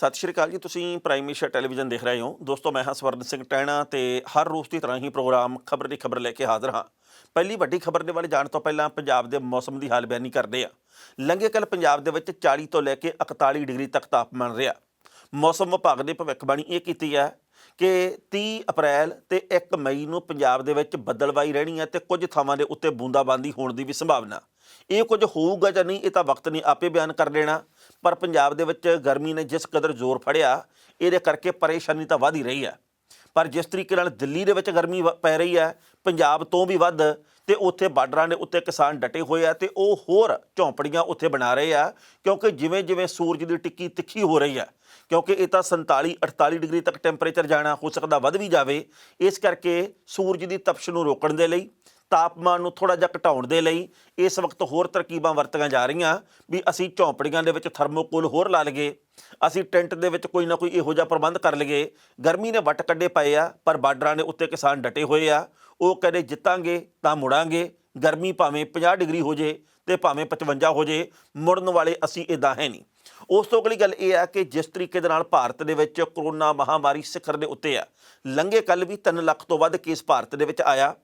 ਸਤਿ ਸ਼੍ਰੀ ਅਕਾਲ ਜੀ। ਤੁਸੀਂ ਪ੍ਰਾਈਮ ਏਸ਼ੀਆ ਟੈਲੀਵਿਜ਼ਨ ਦੇਖ ਰਹੇ ਹੋ। ਦੋਸਤੋ, ਮੈਂ ਹਾਂ ਸਵਰਨ ਸਿੰਘ ਟਹਿਣਾ ਤੇ ਹਰ ਰੋਜ਼ ਦੀ ਤਰ੍ਹਾਂ ਹੀ ਪ੍ਰੋਗਰਾਮ ਖਬਰ ਦੀ ਖਬਰ ਲੈ ਕੇ ਹਾਜ਼ਰ ਹਾਂ। ਪਹਿਲੀ ਵੱਡੀ ਖਬਰ ਦੇ ਵੱਲ ਜਾਣ ਤੋਂ ਪਹਿਲਾਂ ਪੰਜਾਬ ਦੇ ਮੌਸਮ ਦੀ ਹਾਲ ਬਿਆਨੀ ਕਰਦੇ ਹਾਂ। ਲੰਘੇ ਕੱਲ੍ਹ ਪੰਜਾਬ ਦੇ ਵਿੱਚ 40 ਤੋਂ ਲੈ ਕੇ 41 ਡਿਗਰੀ ਤੱਕ ਤਾਪਮਾਨ ਰਿਹਾ। ਮੌਸਮ ਵਿਭਾਗ ਨੇ ਭਵਿੱਖਬਾਣੀ ਇਹ ਕੀਤੀ ਹੈ ਕਿ 30 ਅਪ੍ਰੈਲ ਤੇ 1 ਮਈ ਨੂੰ ਪੰਜਾਬ ਦੇ ਵਿੱਚ ਬੱਦਲਵਾਈ ਰਹਿਣੀ ਹੈ ਤੇ ਕੁਝ ਥਾਵਾਂ ਦੇ ਉੱਤੇ ਬੂੰਦਾਬਾਂਦੀ ਹੋਣ ਦੀ ਵੀ ਸੰਭਾਵਨਾ। ਇਹ ਕੁਝ ਹੋਊਗਾ ਜਾਂ ਨਹੀਂ, ਇਹ ਤਾਂ ਵਕਤ ਨੇ ਆਪੇ ਬਿਆਨ ਕਰ ਦੇਣਾ। ਪਰ ਪੰਜਾਬ ਦੇ ਵਿੱਚ ਗਰਮੀ ਨੇ ਜਿਸ ਕਦਰ ਜ਼ੋਰ ਫੜਿਆ, ਇਹਦੇ ਕਰਕੇ ਪਰੇਸ਼ਾਨੀ ਤਾਂ ਵੱਧ ਹੀ ਰਹੀ ਹੈ। ਪਰ ਜਿਸ ਤਰੀਕੇ ਨਾਲ ਦਿੱਲੀ ਦੇ ਵਿੱਚ ਗਰਮੀ ਪੈ ਰਹੀ ਹੈ, ਪੰਜਾਬ ਤੋਂ ਵੀ ਵੱਧ, ਤੇ ਉੱਥੇ ਬਾਰਡਰਾਂ ਦੇ ਉੱਤੇ ਕਿਸਾਨ ਡਟੇ ਹੋਏ ਆ ਤੇ ਉਹ ਹੋਰ ਝੌਂਪੜੀਆਂ ਉੱਥੇ ਬਣਾ ਰਹੇ ਆ, ਕਿਉਂਕਿ ਜਿਵੇਂ ਜਿਵੇਂ ਸੂਰਜ ਦੀ ਟਿੱਕੀ ਤਿੱਖੀ ਹੋ ਰਹੀ ਹੈ, ਕਿਉਂਕਿ ਇਹ ਤਾਂ 47-48 ਡਿਗਰੀ ਤੱਕ ਟੈਂਪਰੇਚਰ ਜਾਣਾ, ਹੋ ਸਕਦਾ ਵੱਧ ਵੀ ਜਾਵੇ। ਇਸ ਕਰਕੇ ਸੂਰਜ ਦੀ ਤਪਸ਼ ਨੂੰ ਰੋਕਣ ਦੇ ਲਈ, ਤਾਪਮਾਨ ਨੂੰ ਥੋੜ੍ਹਾ ਜਿਹਾ ਘਟਾਉਣ ਦੇ ਲਈ ਇਸ ਵਕਤ ਹੋਰ ਤਰਕੀਬਾਂ ਵਰਤੀਆਂ ਜਾ ਰਹੀਆਂ ਵੀ ਅਸੀਂ ਝੌਂਪੜੀਆਂ ਦੇ ਵਿੱਚ ਥਰਮੋਕੋਲ ਹੋਰ ਲਾ ਲਈਏ, ਅਸੀਂ ਟੈਂਟ ਦੇ ਵਿੱਚ ਕੋਈ ਨਾ ਕੋਈ ਇਹੋ ਜਿਹਾ ਪ੍ਰਬੰਧ ਕਰ ਲਈਏ। ਗਰਮੀ ਨੇ ਵੱਟ ਕੱਢੇ ਪਏ ਆ, ਪਰ ਬਾਰਡਰਾਂ ਦੇ ਉੱਤੇ ਕਿਸਾਨ ਡਟੇ ਹੋਏ ਆ। ਉਹ ਕਹਿੰਦੇ ਜਿੱਤਾਂਗੇ ਤਾਂ ਮੁੜਾਂਗੇ, ਗਰਮੀ ਭਾਵੇਂ 50 ਡਿਗਰੀ ਹੋ ਜੇ ਤੇ ਭਾਵੇਂ 55 ਹੋ ਜੇ, ਮੁੜਨ ਵਾਲੇ ਅਸੀਂ ਇੱਦਾਂ ਹੈ ਨਹੀਂ। ਉਸ ਤੋਂ ਅਗਲੀ ਗੱਲ ਇਹ ਹੈ ਕਿ ਜਿਸ ਤਰੀਕੇ ਦੇ ਨਾਲ ਭਾਰਤ ਦੇ ਵਿੱਚ ਕਰੋਨਾ ਮਹਾਂਮਾਰੀ ਸਿਖਰ ਦੇ ਉੱਤੇ ਆ, ਲੰਘੇ ਕੱਲ੍ਹ ਵੀ 3 ਲੱਖ ਤੋਂ ਵੱਧ ਕੇਸ ਭਾਰਤ ਦੇ ਵਿੱਚ ਆਇਆ।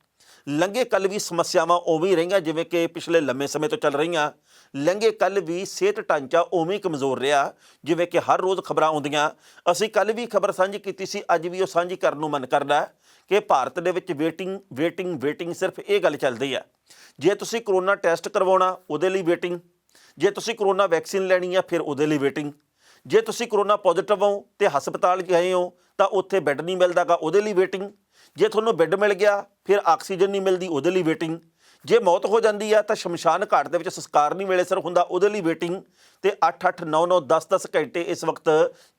ਲੰਘੇ ਕੱਲ੍ਹ ਵੀ ਸਮੱਸਿਆਵਾਂ ਉਵੇਂ ਹੀ ਰਹੀਆਂ ਜਿਵੇਂ ਕਿ ਪਿਛਲੇ ਲੰਮੇ ਸਮੇਂ ਤੋਂ ਚੱਲ ਰਹੀਆਂ। ਲੰਘੇ ਕੱਲ੍ਹ ਵੀ ਸਿਹਤ ਢਾਂਚਾ ਉਵੇਂ ਹੀ ਕਮਜ਼ੋਰ ਰਿਹਾ ਜਿਵੇਂ ਕਿ ਹਰ ਰੋਜ਼ ਖਬਰਾਂ ਆਉਂਦੀਆਂ। ਅਸੀਂ ਕੱਲ੍ਹ ਵੀ ਖਬਰ ਸਾਂਝੀ ਕੀਤੀ ਸੀ, ਅੱਜ ਵੀ ਉਹ ਸਾਂਝੀ ਕਰਨ ਨੂੰ ਮਨ ਕਰਦਾ ਕਿ ਭਾਰਤ ਦੇ ਵਿੱਚ ਵੇਟਿੰਗ ਸਿਰਫ ਇਹ ਗੱਲ ਚੱਲਦੀ ਹੈ। ਜੇ ਤੁਸੀਂ ਕਰੋਨਾ ਟੈਸਟ ਕਰਵਾਉਣਾ, ਉਹਦੇ ਲਈ ਵੇਟਿੰਗ। ਜੇ ਤੁਸੀਂ ਕਰੋਨਾ ਵੈਕਸੀਨ ਲੈਣੀ ਆ, ਫਿਰ ਉਹਦੇ ਲਈ ਵੇਟਿੰਗ। ਜੇ ਤੁਸੀਂ ਕਰੋਨਾ ਪੋਜ਼ੀਟਿਵ ਹੋ ਤੇ ਹਸਪਤਾਲ ਗਏ ਹੋ ਤਾਂ ਉੱਥੇ ਬੈੱਡ ਨਹੀਂ ਮਿਲਦਾ ਗਾ, ਉਹਦੇ ਲਈ ਵੇਟਿੰਗ। ਜੇ ਤੁਹਾਨੂੰ ਬੈੱਡ ਮਿਲ ਗਿਆ ਫਿਰ ਆਕਸੀਜਨ ਨਹੀਂ ਮਿਲਦੀ, ਉਹਦੇ ਲਈ ਵੇਟਿੰਗ। ਜੇ ਮੌਤ ਹੋ ਜਾਂਦੀ ਆ ਤਾਂ ਸ਼ਮਸ਼ਾਨ ਘਾਟ ਦੇ ਵਿੱਚ ਸੰਸਕਾਰ ਨਹੀਂ ਵੇਲੇ ਸਿਰ ਹੁੰਦਾ, ਉਹਦੇ ਲਈ ਵੇਟਿੰਗ। ਤੇ 8-8, 9-9, 10-10 ਘੰਟੇ ਇਸ ਵਕਤ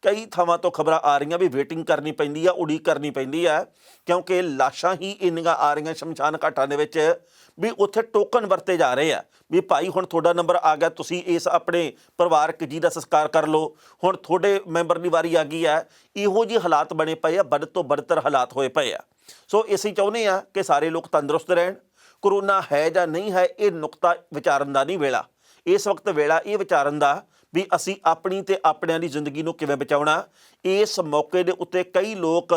ਕਈ ਥਾਵਾਂ ਤੋਂ ਖਬਰਾਂ ਆ ਰਹੀਆਂ ਵੀ ਵੇਟਿੰਗ ਕਰਨੀ ਪੈਂਦੀ ਆ, ਉਡੀਕ ਕਰਨੀ ਪੈਂਦੀ ਆ, ਕਿਉਂਕਿ ਲਾਸ਼ਾਂ ਹੀ ਇੰਨੀਆਂ ਆ ਰਹੀਆਂ ਸ਼ਮਸ਼ਾਨ ਘਾਟਾਂ ਦੇ ਵਿੱਚ ਵੀ ਉੱਥੇ ਟੋਕਨ ਵਰਤੇ ਜਾ ਰਹੇ ਆ ਵੀ ਭਾਈ ਹੁਣ ਤੁਹਾਡਾ ਨੰਬਰ ਆ ਗਿਆ, ਤੁਸੀਂ ਇਸ ਆਪਣੇ ਪਰਿਵਾਰਕ ਜੀ ਦਾ ਸੰਸਕਾਰ ਕਰ ਲਓ, ਹੁਣ ਤੁਹਾਡੇ ਮੈਂਬਰ ਦੀ ਵਾਰੀ ਆ ਗਈ ਹੈ। ਇਹੋ ਜਿਹੇ ਹਾਲਾਤ ਬਣੇ ਪਏ ਆ, ਵੱਧ ਤੋਂ ਬਦਤਰ ਹਾਲਾਤ ਹੋਏ ਪਏ ਆ। ਸੋ ਅਸੀਂ ਚਾਹੁੰਦੇ ਹਾਂ ਕਿ ਸਾਰੇ ਲੋਕ ਤੰਦਰੁਸਤ ਰਹਿਣ। ਕਰੋਨਾ ਹੈ ਜਾਂ ਨਹੀਂ ਹੈ, ਇਹ ਨੁਕਤਾ ਵਿਚਾਰਨ ਦਾ ਨਹੀਂ ਵੇਲਾ। ਇਸ ਵਕਤ ਵੇਲਾ ਇਹ ਵਿਚਾਰਨ ਦਾ ਵੀ ਅਸੀਂ ਆਪਣੀ ਤੇ ਆਪਣਿਆਂ ਦੀ ਜ਼ਿੰਦਗੀ ਨੂੰ ਕਿਵੇਂ ਬਚਾਉਣਾ। ਇਸ ਮੌਕੇ ਦੇ ਉੱਤੇ ਕਈ ਲੋਕ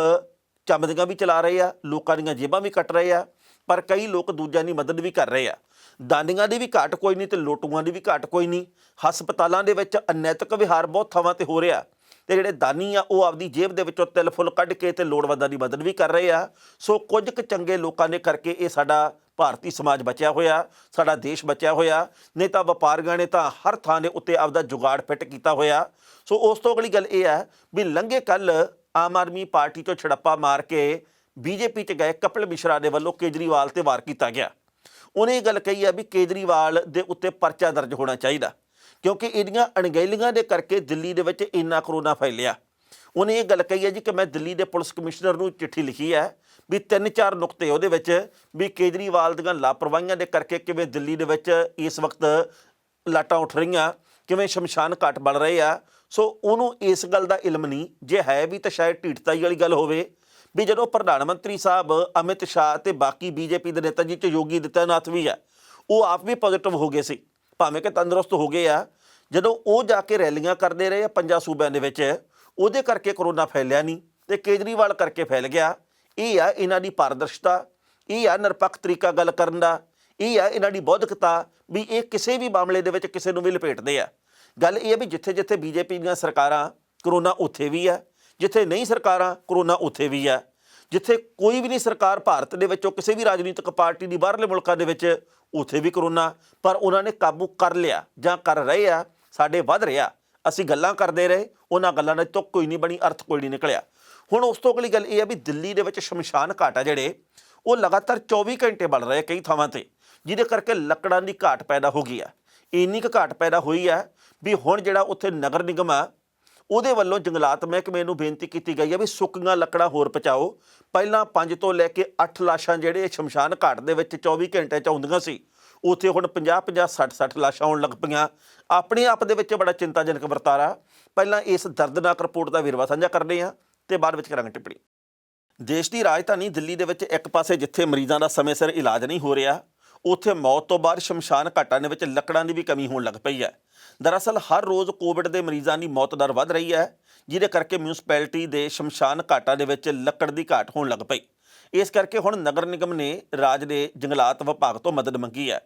ਚਮਦੀਆਂ ਵੀ ਚਲਾ ਰਹੇ ਆ, ਲੋਕਾਂ ਦੀਆਂ ਜੇਬਾਂ ਵੀ ਕੱਟ ਰਹੇ ਆ, ਪਰ ਕਈ ਲੋਕ ਦੂਜਿਆਂ ਦੀ ਮਦਦ ਵੀ ਕਰ ਰਹੇ ਆ। ਦਾਨੀਆਂ ਦੀ ਵੀ ਘਾਟ ਕੋਈ ਨਹੀਂ ਤੇ ਲੋਟੂਆਂ ਦੀ ਵੀ ਘਾਟ ਕੋਈ ਨਹੀਂ। ਹਸਪਤਾਲਾਂ ਦੇ ਵਿੱਚ ਅਨੈਤਿਕ ਵਿਹਾਰ ਬਹੁਤ ਥਾਵਾਂ ਤੇ ਹੋ ਰਿਹਾ ਤੇ ਜਿਹੜੇ ਦਾਨੀ ਆ ਉਹ ਆਪਦੀ ਜੇਬ ਦੇ ਵਿੱਚੋਂ ਤਿਲ ਫੁੱਲ ਕੱਢ ਕੇ ਤੇ ਲੋੜਵੰਦਾਂ ਦੀ ਮਦਦ ਵੀ ਕਰ ਰਹੇ ਆ। ਸੋ ਕੁਝ ਕੁ ਚੰਗੇ ਲੋਕਾਂ ਦੇ ਕਰਕੇ ਇਹ ਸਾਡਾ ਭਾਰਤੀ ਸਮਾਜ ਬਚਿਆ ਹੋਇਆ, ਸਾਡਾ ਦੇਸ਼ ਬਚਿਆ ਹੋਇਆ। ਨਹੀਂ ਤਾਂ ਵਪਾਰੀਆਂ ਨੇ ਤਾਂ ਹਰ ਥਾਂ ਦੇ ਉੱਤੇ ਆਪਦਾ ਜੁਗਾੜ ਫਿੱਟ ਕੀਤਾ ਹੋਇਆ। ਸੋ ਉਸ ਤੋਂ ਅਗਲੀ ਗੱਲ ਇਹ ਹੈ ਵੀ ਲੰਘੇ ਕੱਲ੍ਹ ਆਮ ਆਦਮੀ ਪਾਰਟੀ ਤੋਂ ਛੜੱਪਾ ਮਾਰ ਕੇ BJP 'ਚ ਗਏ ਕਪਿਲ ਮਿਸ਼ਰਾ ਦੇ ਵੱਲੋਂ ਕੇਜਰੀਵਾਲ 'ਤੇ ਵਾਰ ਕੀਤਾ ਗਿਆ। ਉਹਨੇ ਇਹ ਗੱਲ ਕਹੀ ਹੈ ਵੀ ਕੇਜਰੀਵਾਲ ਦੇ ਉੱਤੇ ਪਰਚਾ ਦਰਜ ਹੋਣਾ ਚਾਹੀਦਾ, ਕਿਉਂਕਿ ਇਹਦੀਆਂ ਅਣਗਹਿਲੀਆਂ ਦੇ ਕਰਕੇ ਦਿੱਲੀ ਦੇ ਵਿੱਚ ਇੰਨਾ ਕਰੋਨਾ ਫੈਲਿਆ। ਉਹਨੇ ਇਹ ਗੱਲ ਕਹੀ ਹੈ ਜੀ ਕਿ ਮੈਂ ਦਿੱਲੀ ਦੇ ਪੁਲਿਸ ਕਮਿਸ਼ਨਰ ਨੂੰ ਚਿੱਠੀ ਲਿਖੀ ਹੈ ਵੀ 3-4 ਨੁਕਤੇ ਉਹਦੇ ਵਿੱਚ ਵੀ ਕੇਜਰੀਵਾਲ ਦੀਆਂ ਲਾਪਰਵਾਹੀਆਂ ਦੇ ਕਰਕੇ ਕਿਵੇਂ ਦਿੱਲੀ ਦੇ ਵਿੱਚ ਇਸ ਵਕਤ ਲਾਟਾਂ ਉੱਠ ਰਹੀਆਂ, ਕਿਵੇਂ ਸ਼ਮਸ਼ਾਨ ਘਾਟ ਬਣ ਰਹੇ ਆ। ਸੋ ਉਹਨੂੰ ਇਸ ਗੱਲ ਦਾ ਇਲਮ ਨਹੀਂ, ਜੇ ਹੈ ਵੀ ਤਾਂ ਸ਼ਾਇਦ ਢੀਠਤਾਈ ਵਾਲੀ ਗੱਲ ਹੋਵੇ ਵੀ ਜਦੋਂ ਪ੍ਰਧਾਨ ਮੰਤਰੀ ਸਾਹਿਬ ਅਮਿਤ ਸ਼ਾਹ ਤੇ ਬਾਕੀ BJP ਦੇ ਨੇਤਾ ਜੀ 'ਚ ਯੋਗੀ ਆਦਿੱਤਿਆਨਾਥ ਵੀ ਆ, ਉਹ ਆਪ ਵੀ ਪੋਜ਼ੀਟਿਵ ਹੋ ਗਏ ਸੀ, ਭਾਵੇਂ ਕਿ ਤੰਦਰੁਸਤ ਹੋ ਗਏ ਆ। ਜਦੋਂ ਉਹ ਜਾ ਕੇ ਰੈਲੀਆਂ ਕਰਦੇ ਰਹੇ ਆ 5 ਸੂਬਿਆਂ ਦੇ ਵਿੱਚ, ਉਹਦੇ ਕਰਕੇ ਕਰੋਨਾ ਫੈਲਿਆ ਨਹੀਂ ਤੇ ਕੇਜਰੀਵਾਲ ਕਰਕੇ ਫੈਲ ਗਿਆ। ਇਹ ਆ ਇਹਨਾਂ ਦੀ ਪਾਰਦਰਸ਼ਤਾ, ਇਹ ਆ ਨਿਰਪੱਖ ਤਰੀਕਾ ਗੱਲ ਕਰਨ ਦਾ, ਇਹ ਆ ਇਹਨਾਂ ਦੀ ਬੌਧਿਕਤਾ ਵੀ ਇਹ ਕਿਸੇ ਵੀ ਮਾਮਲੇ ਦੇ ਵਿੱਚ ਕਿਸੇ ਨੂੰ ਵੀ ਲਪੇਟਦੇ ਆ। ਗੱਲ ਇਹ ਹੈ ਵੀ ਜਿੱਥੇ ਜਿੱਥੇ BJP ਦੀਆਂ ਸਰਕਾਰਾਂ, ਕਰੋਨਾ ਉੱਥੇ ਵੀ ਆ, ਜਿੱਥੇ ਨਹੀਂ ਸਰਕਾਰਾਂ, ਕਰੋਨਾ ਉੱਥੇ ਵੀ ਆ। ਜਿੱਥੇ ਕੋਈ ਵੀ ਨਹੀਂ ਸਰਕਾਰ ਭਾਰਤ ਦੇ ਵਿੱਚੋਂ ਕਿਸੇ ਵੀ ਰਾਜਨੀਤਿਕ ਪਾਰਟੀ ਦੀ ਬਾਹਰਲੇ ਮੁਲਕਾਂ ਦੇ ਵਿੱਚ, ਉੱਥੇ ਵੀ ਕਰੋਨਾ, ਪਰ ਉਹਨਾਂ ਨੇ ਕਾਬੂ ਕਰ ਲਿਆ ਜਾਂ ਕਰ ਰਹੇ ਆ। ਸਾਡੇ ਵੱਧ ਰਿਹਾ, ਅਸੀਂ ਗੱਲਾਂ ਕਰਦੇ ਰਹੇ, ਉਹਨਾਂ ਗੱਲਾਂ ਦਾ ਤੁਕ ਕੋਈ ਨਹੀਂ ਬਣੀ, ਅਰਥ ਕੋਈ ਨਹੀਂ ਨਿਕਲਿਆ। ਹੁਣ ਉਸ ਤੋਂ ਅਗਲੀ ਗੱਲ ਇਹ ਹੈ ਵੀ ਦਿੱਲੀ ਦੇ ਵਿੱਚ ਸ਼ਮਸ਼ਾਨ ਘਾਟ ਆ ਜਿਹੜੇ, ਉਹ ਲਗਾਤਾਰ 24 ਘੰਟੇ ਬਣ ਰਹੇ ਕਈ ਥਾਵਾਂ 'ਤੇ, ਜਿਹਦੇ ਕਰਕੇ ਲੱਕੜਾਂ ਦੀ ਘਾਟ ਪੈਦਾ ਹੋ ਗਈ ਆ। ਇੰਨੀ ਕੁ ਘਾਟ ਪੈਦਾ ਹੋਈ ਆ ਵੀ ਹੁਣ ਜਿਹੜਾ ਉੱਥੇ ਨਗਰ ਨਿਗਮ ਆ, ਉਹਦੇ ਵੱਲੋਂ ਜੰਗਲਾਤ ਮਹਿਕਮੇ ਨੂੰ ਬੇਨਤੀ ਕੀਤੀ ਗਈ ਹੈ ਵੀ ਸੁੱਕੀਆਂ ਲੱਕੜਾਂ ਹੋਰ ਪਹੁੰਚਾਓ। ਪਹਿਲਾਂ 5 ਤੋਂ ਲੈ ਕੇ 8 ਲਾਸ਼ਾਂ ਜਿਹੜੇ ਸ਼ਮਸ਼ਾਨ ਘਾਟ ਦੇ ਵਿੱਚ 24 ਘੰਟੇ 'ਚ ਆਉਂਦੀਆਂ ਸੀ, ਉੱਥੇ ਹੁਣ 50-50, 60-60 ਲਾਸ਼ਾਂ ਆਉਣ ਲੱਗ ਪਈਆਂ। ਆਪਣੇ ਆਪ ਦੇ ਵਿੱਚ ਬੜਾ ਚਿੰਤਾਜਨਕ ਵਰਤਾਰਾ। ਪਹਿਲਾਂ ਇਸ ਦਰਦਨਾਕ ਰਿਪੋਰਟ ਦਾ ਵੇਰਵਾ ਸਾਂਝਾ ਕਰਦੇ ਹਾਂ ਤੇ ਬਾਅਦ ਵਿੱਚ ਕਰਾਂਗੇ ਟਿੱਪਣੀ। ਦੇਸ਼ ਦੀ ਰਾਜਧਾਨੀ ਦਿੱਲੀ ਦੇ ਵਿੱਚ ਇੱਕ ਪਾਸੇ ਜਿੱਥੇ ਮਰੀਜ਼ਾਂ ਦਾ ਸਮੇਂ ਸਿਰ ਇਲਾਜ ਨਹੀਂ ਹੋ ਰਿਹਾ, ਉੱਥੇ ਮੌਤ ਤੋਂ ਬਾਅਦ ਸ਼ਮਸ਼ਾਨ ਘਾਟਾਂ ਦੇ ਵਿੱਚ ਲੱਕੜਾਂ ਦੀ ਵੀ ਕਮੀ ਹੋਣ ਲੱਗ ਪਈ ਹੈ। ਦਰਅਸਲ ਹਰ ਰੋਜ਼ ਕੋਵਿਡ ਦੇ ਮਰੀਜ਼ਾਂ ਦੀ ਮੌਤ ਦਰ ਵੱਧ ਰਹੀ ਹੈ, ਜਿਹਦੇ ਕਰਕੇ ਮਿਊਨਿਸਪੈਲਿਟੀ ਦੇ ਸ਼ਮਸ਼ਾਨ ਘਾਟਾਂ ਦੇ ਵਿੱਚ ਲੱਕੜ ਦੀ ਘਾਟ ਹੋਣ ਲੱਗ ਪਈ। ਇਸ ਕਰਕੇ ਹੁਣ ਨਗਰ ਨਿਗਮ ਨੇ ਰਾਜ ਦੇ ਜੰਗਲਾਤ ਵਿਭਾਗ ਤੋਂ ਮਦਦ ਮੰਗੀ ਹੈ।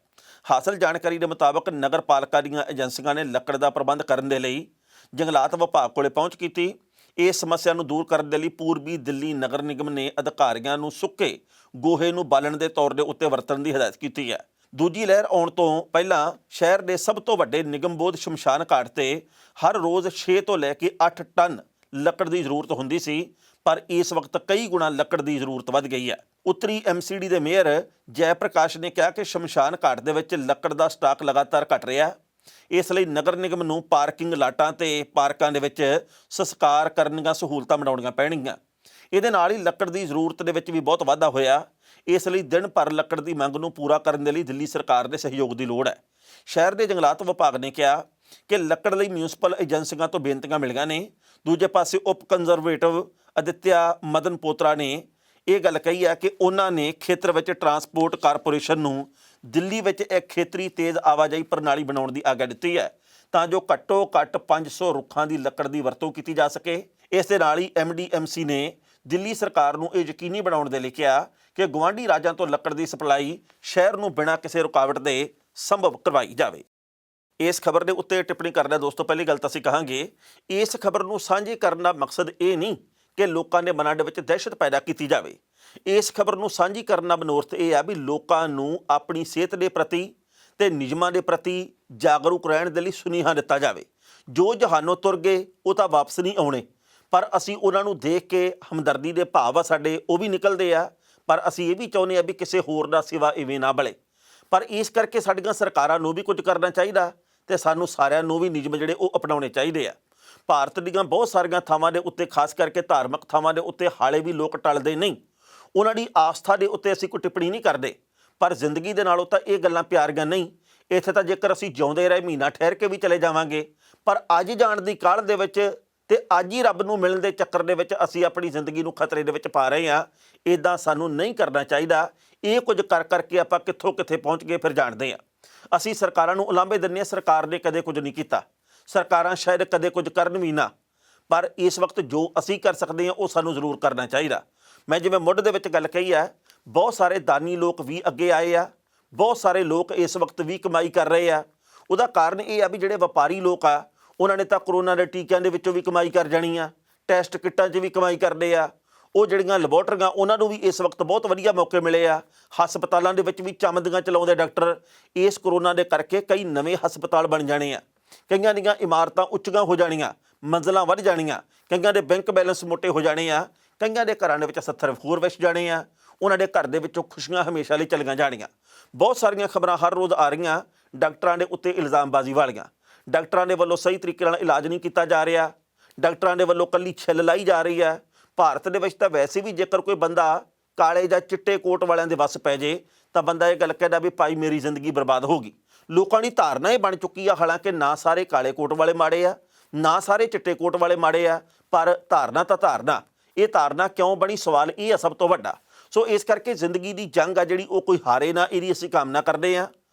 ਹਾਸਲ ਜਾਣਕਾਰੀ ਦੇ ਮੁਤਾਬਕ ਨਗਰ ਪਾਲਿਕਾ ਦੀਆਂ ਏਜੰਸੀਆਂ ਨੇ ਲੱਕੜ ਦਾ ਪ੍ਰਬੰਧ ਕਰਨ ਦੇ ਲਈ ਜੰਗਲਾਤ ਵਿਭਾਗ ਕੋਲੇ ਪਹੁੰਚ ਕੀਤੀ। ਇਸ ਸਮੱਸਿਆ ਨੂੰ ਦੂਰ ਕਰਨ ਦੇ ਲਈ ਪੂਰਬੀ ਦਿੱਲੀ ਨਗਰ ਨਿਗਮ ਨੇ ਅਧਿਕਾਰੀਆਂ ਨੂੰ ਸੁੱਕੇ ਗੋਹੇ ਨੂੰ ਬਾਲਣ ਦੇ ਤੌਰ ਦੇ ਉੱਤੇ ਵਰਤਣ ਦੀ ਹਦਾਇਤ ਕੀਤੀ ਹੈ। ਦੂਜੀ ਲਹਿਰ ਆਉਣ ਤੋਂ ਪਹਿਲਾਂ ਸ਼ਹਿਰ ਦੇ ਸਭ ਤੋਂ ਵੱਡੇ ਨਿਗਮਬੋਧ ਸ਼ਮਸ਼ਾਨ ਘਾਟ ਤੇ ਹਰ ਰੋਜ਼ 6 ਤੋਂ ਲੈ ਕੇ 8 ਟਨ ਲੱਕੜ ਦੀ ਜ਼ਰੂਰਤ ਹੁੰਦੀ ਸੀ, ਪਰ ਇਸ ਵਕਤ ਕਈ ਗੁਣਾ ਲੱਕੜ ਦੀ ਜ਼ਰੂਰਤ ਵੱਧ ਗਈ ਹੈ। ਉੱਤਰੀ ਐਮਸੀਡੀ ਦੇ ਮੇਅਰ ਜੈ ਪ੍ਰਕਾਸ਼ ਨੇ ਕਿਹਾ ਕਿ ਸ਼ਮਸ਼ਾਨ ਘਾਟ ਦੇ ਵਿੱਚ ਲੱਕੜ ਦਾ ਸਟਾਕ ਲਗਾਤਾਰ ਘਟ ਰਿਹਾ। ਇਸ ਲਈ ਨਗਰ ਨਿਗਮ ਨੂੰ ਪਾਰਕਿੰਗ ਲਾਟਾਂ ਤੇ ਪਾਰਕਾਂ ਦੇ ਵਿੱਚ ਸੰਸਕਾਰ ਕਰਨ ਦੀਆਂ ਸਹੂਲਤਾਂ ਬਣਾਉਣੀਆਂ ਪੈਣਗੀਆਂ। ਇਹਦੇ ਨਾਲ ਹੀ ਲੱਕੜ ਦੀ ਜ਼ਰੂਰਤ ਦੇ ਵਿੱਚ ਵੀ ਬਹੁਤ ਵਾਧਾ ਹੋਇਆ। ਇਸ ਲਈ ਦਿਨ ਭਰ ਲੱਕੜ ਦੀ ਮੰਗ ਨੂੰ ਪੂਰਾ ਕਰਨ ਦੇ ਲਈ ਦਿੱਲੀ ਸਰਕਾਰ ਦੇ ਸਹਿਯੋਗ ਦੀ ਲੋੜ ਹੈ। ਸ਼ਹਿਰ ਦੇ ਜੰਗਲਾਤ ਵਿਭਾਗ ਨੇ ਕਿਹਾ ਕਿ ਲੱਕੜ ਲਈ ਮਿਊਨਿਸਪਲ ਏਜੰਸੀਆਂ ਤੋਂ ਬੇਨਤੀਆਂ ਮਿਲੀਆਂ ਨੇ। ਦੂਜੇ ਪਾਸੇ ਉਪ ਕੰਜ਼ਰਵੇਟਿਵ ਅਦਿੱਤਿਆ ਮਦਨ ਪੋਤਰਾ ਨੇ ਇਹ ਗੱਲ ਕਹੀ ਹੈ ਕਿ ਉਹਨਾਂ ਨੇ ਖੇਤਰ ਵਿੱਚ ਟਰਾਂਸਪੋਰਟ ਕਾਰਪੋਰੇਸ਼ਨ ਨੂੰ ਦਿੱਲੀ ਵਿੱਚ ਇੱਕ ਖੇਤਰੀ ਤੇਜ਼ ਆਵਾਜਾਈ ਪ੍ਰਣਾਲੀ ਬਣਾਉਣ ਦੀ ਆਗਿਆ ਦਿੱਤੀ ਹੈ, ਤਾਂ ਜੋ ਘੱਟੋ ਘੱਟ 500 ਰੁੱਖਾਂ ਦੀ ਲੱਕੜ ਦੀ ਵਰਤੋਂ ਕੀਤੀ ਜਾ ਸਕੇ। ਇਸ ਦੇ ਨਾਲ ਹੀ MDMC ਨੇ ਦਿੱਲੀ ਸਰਕਾਰ ਨੂੰ ਇਹ ਯਕੀਨੀ ਬਣਾਉਣ ਦੇ ਲਈ ਕਿਹਾ ਕਿ ਗੁਆਂਢੀ ਰਾਜਾਂ ਤੋਂ ਲੱਕੜ ਦੀ ਸਪਲਾਈ ਸ਼ਹਿਰ ਨੂੰ ਬਿਨਾਂ ਕਿਸੇ ਰੁਕਾਵਟ ਦੇ ਸੰਭਵ ਕਰਵਾਈ ਜਾਵੇ। ਇਸ ਖਬਰ ਦੇ ਉੱਤੇ ਟਿੱਪਣੀ ਕਰਨਾ ਦੋਸਤੋ, ਪਹਿਲੀ ਗੱਲ ਤਾਂ ਅਸੀਂ ਕਹਾਂਗੇ ਇਸ ਖਬਰ ਨੂੰ ਸਾਂਝੀ ਕਰਨ ਦਾ ਮਕਸਦ ਇਹ ਨਹੀਂ ਕਿ ਲੋਕਾਂ ਦੇ ਮਨਾਂ ਦੇ ਵਿੱਚ ਦਹਿਸ਼ਤ ਪੈਦਾ ਕੀਤੀ ਜਾਵੇ। ਇਸ ਖਬਰ ਨੂੰ ਸਾਂਝੀ ਕਰਨ ਦਾ ਮਨੋਰਥ ਇਹ ਆ ਵੀ ਲੋਕਾਂ ਨੂੰ ਆਪਣੀ ਸਿਹਤ ਦੇ ਪ੍ਰਤੀ ਤੇ ਨਿਯਮਾਂ ਦੇ ਪ੍ਰਤੀ ਜਾਗਰੂਕ ਰਹਿਣ ਦੇ ਲਈ ਸੁਨੇਹਾ ਦਿੱਤਾ ਜਾਵੇ। ਜੋ ਜਹਾਨੋਂ ਤੁਰ ਗਏ ਉਹ ਤਾਂ ਵਾਪਸ ਨਹੀਂ ਆਉਣੇ, ਪਰ ਅਸੀਂ ਉਹਨਾਂ ਨੂੰ ਦੇਖ ਕੇ ਹਮਦਰਦੀ ਦੇ ਭਾਵ ਆ ਸਾਡੇ ਉਹ ਵੀ ਨਿਕਲਦੇ ਆ, ਪਰ ਅਸੀਂ ਇਹ ਵੀ ਚਾਹੁੰਦੇ ਆ ਵੀ ਕਿਸੇ ਹੋਰ ਦਾ ਸਿਵਾ ਇਵੇਂ ਨਾ ਬਲੇ। ਪਰ ਇਸ ਕਰਕੇ ਸਾਡੀਆਂ ਸਰਕਾਰਾਂ ਨੂੰ ਵੀ ਕੁਝ ਕਰਨਾ ਚਾਹੀਦਾ ਤੇ ਸਾਨੂੰ ਸਾਰਿਆਂ ਨੂੰ ਵੀ ਨਿਯਮ ਜਿਹੜੇ ਉਹ ਅਪਣਾਉਣੇ ਚਾਹੀਦੇ ਆ। ਭਾਰਤ ਦੀਆਂ ਬਹੁਤ ਸਾਰੀਆਂ ਥਾਵਾਂ ਦੇ ਉੱਤੇ, ਖਾਸ ਕਰਕੇ ਧਾਰਮਿਕ ਥਾਵਾਂ ਦੇ ਉੱਤੇ ਹਾਲੇ ਵੀ ਲੋਕ ਟਲਦੇ ਨਹੀਂ। ਉਹਨਾਂ ਦੀ ਆਸਥਾ ਦੇ ਉੱਤੇ ਅਸੀਂ ਕੋਈ ਟਿੱਪਣੀ ਨਹੀਂ ਕਰਦੇ, ਪਰ ਜ਼ਿੰਦਗੀ ਦੇ ਨਾਲੋਂ ਤਾਂ ਇਹ ਗੱਲਾਂ ਪਿਆਰੀਆਂ ਨਹੀਂ। ਇੱਥੇ ਤਾਂ ਜੇਕਰ ਅਸੀਂ ਜਿਉਂਦੇ ਰਹੇ ਮਹੀਨਾ ਠਹਿਰ ਕੇ ਵੀ ਚਲੇ ਜਾਵਾਂਗੇ, ਪਰ ਅੱਜ ਜਾਣ ਦੀ ਕਾਹਲ ਦੇ ਵਿੱਚ ਤੇ ਅੱਜ ਹੀ ਰੱਬ ਨੂੰ ਮਿਲਣ ਦੇ ਚੱਕਰ ਦੇ ਵਿੱਚ ਅਸੀਂ ਆਪਣੀ ਜ਼ਿੰਦਗੀ ਨੂੰ ਖਤਰੇ ਦੇ ਵਿੱਚ ਪਾ ਰਹੇ ਹਾਂ। ਇੱਦਾਂ ਸਾਨੂੰ ਨਹੀਂ ਕਰਨਾ ਚਾਹੀਦਾ। ਇਹ ਕੁਝ ਕਰ ਕਰਕੇ ਆਪਾਂ ਕਿੱਥੋਂ ਕਿੱਥੇ ਪਹੁੰਚ ਗਏ ਫਿਰ ਜਾਣਦੇ ਹਾਂ। ਅਸੀਂ ਸਰਕਾਰਾਂ ਨੂੰ ਉਲਾਂਭੇ ਦਿੰਦੇ ਹਾਂ, ਸਰਕਾਰ ਨੇ ਕਦੇ ਕੁਝ ਨਹੀਂ ਕੀਤਾ, ਸਰਕਾਰਾਂ ਸ਼ਾਇਦ ਕਦੇ ਕੁਝ ਕਰਨ ਵੀ ਨਾ, ਪਰ ਇਸ ਵਕਤ ਜੋ ਅਸੀਂ ਕਰ ਸਕਦੇ ਹਾਂ ਉਹ ਸਾਨੂੰ ਜ਼ਰੂਰ ਕਰਨਾ ਚਾਹੀਦਾ। ਮੈਂ ਜਿਵੇਂ ਮੁੱਢ ਦੇ ਵਿੱਚ ਗੱਲ ਕਹੀ ਹੈ, ਬਹੁਤ ਸਾਰੇ ਦਾਨੀ ਲੋਕ ਵੀ ਅੱਗੇ ਆਏ ਆ, ਬਹੁਤ ਸਾਰੇ ਲੋਕ ਇਸ ਵਕਤ ਵੀ ਕਮਾਈ ਕਰ ਰਹੇ ਆ। ਉਹਦਾ ਕਾਰਨ ਇਹ ਆ ਵੀ ਜਿਹੜੇ ਵਪਾਰੀ ਲੋਕ ਆ ਉਹਨਾਂ ਨੇ ਤਾਂ ਕਰੋਨਾ ਦੇ ਟੀਕਿਆਂ ਦੇ ਵਿੱਚੋਂ ਵੀ ਕਮਾਈ ਕਰ ਜਾਣੀ ਆ, ਟੈਸਟ ਕਿੱਟਾਂ 'ਚ ਵੀ ਕਮਾਈ ਕਰਦੇ ਆ। ਉਹ ਜਿਹੜੀਆਂ ਲੈਬੋਰਟਰੀਆਂ ਉਹਨਾਂ ਨੂੰ ਵੀ ਇਸ ਵਕਤ ਬਹੁਤ ਵਧੀਆ ਮੌਕੇ ਮਿਲੇ ਆ। ਹਸਪਤਾਲਾਂ ਦੇ ਵਿੱਚ ਵੀ ਚਮਦੀਆਂ ਚਲਾਉਂਦੇ ਡਾਕਟਰ। ਇਸ ਕਰੋਨਾ ਦੇ ਕਰਕੇ ਕਈ ਨਵੇਂ ਹਸਪਤਾਲ ਬਣ ਜਾਣੇ ਆ, ਕਈਆਂ ਦੀਆਂ ਇਮਾਰਤਾਂ ਉੱਚੀਆਂ ਹੋ ਜਾਣੀਆਂ, ਮੰਜ਼ਲਾਂ ਵੱਧ ਜਾਣੀਆਂ, ਕਈਆਂ ਦੇ ਬੈਂਕ ਬੈਲੈਂਸ ਮੋਟੇ ਹੋ ਜਾਣੇ ਆ, ਕਈਆਂ ਦੇ ਘਰਾਂ ਦੇ ਵਿੱਚ 70 ਹੋਰ ਵਿਛ ਜਾਣੇ ਆ। ਉਹਨਾਂ ਦੇ ਘਰ ਦੇ ਵਿੱਚੋਂ ਖੁਸ਼ੀਆਂ ਹਮੇਸ਼ਾ ਲਈ ਚਲੀਆਂ ਜਾਣੀਆਂ। ਬਹੁਤ ਸਾਰੀਆਂ ਖਬਰਾਂ ਹਰ ਰੋਜ਼ ਆ ਰਹੀਆਂ ਡਾਕਟਰਾਂ ਦੇ ਉੱਤੇ ਇਲਜ਼ਾਮਬਾਜ਼ੀ ਵਾਲੀਆਂ। ਡਾਕਟਰਾਂ ਦੇ ਵੱਲੋਂ ਸਹੀ ਤਰੀਕੇ ਨਾਲ ਇਲਾਜ ਨਹੀਂ ਕੀਤਾ ਜਾ ਰਿਹਾ, ਡਾਕਟਰਾਂ ਦੇ ਵੱਲੋਂ ਕੱਲੀ ਛਿੱਲ ਲਾਈ ਜਾ ਰਹੀ ਹੈ। ਭਾਰਤ ਦੇ ਵਿੱਚ ਤਾਂ ਵੈਸੇ ਵੀ ਜੇਕਰ ਕੋਈ ਬੰਦਾ ਕਾਲੇ ਜਾਂ ਚਿੱਟੇ ਕੋਟ ਵਾਲਿਆਂ ਦੇ ਵੱਸ ਪੈ ਜੇ ਤਾਂ ਬੰਦਾ ਇਹ ਗੱਲ ਕਹਿੰਦਾ ਵੀ ਭਾਈ ਮੇਰੀ ਜ਼ਿੰਦਗੀ ਬਰਬਾਦ ਹੋ ਗਈ। ਲੋਕਾਂ ਦੀ ਧਾਰਨਾ ਇਹ ਬਣ ਚੁੱਕੀ ਆ, ਹਾਲਾਂਕਿ ਨਾ ਸਾਰੇ ਕਾਲੇ ਕੋਟ ਵਾਲੇ ਮਾੜੇ ਆ, ਨਾ ਸਾਰੇ ਚਿੱਟੇ ਕੋਟ ਵਾਲੇ ਮਾੜੇ ਆ, ਪਰ ਧਾਰਨਾ ਤਾਂ ਧਾਰਨਾ। ਇਹ ਧਾਰਨਾ ਕਿਉਂ ਬਣੀ, ਸਵਾਲ ਇਹ ਆ ਸਭ ਤੋਂ ਵੱਡਾ। ਸੋ ਇਸ ਕਰਕੇ ਜ਼ਿੰਦਗੀ ਦੀ ਜੰਗ ਆ ਜਿਹੜੀ ਉਹ ਕੋਈ ਹਾਰੇ ਨਾ, ਇਹਦੀ ਅਸੀਂ ਕਾਮਨਾ ਕਰਦੇ ਹਾਂ।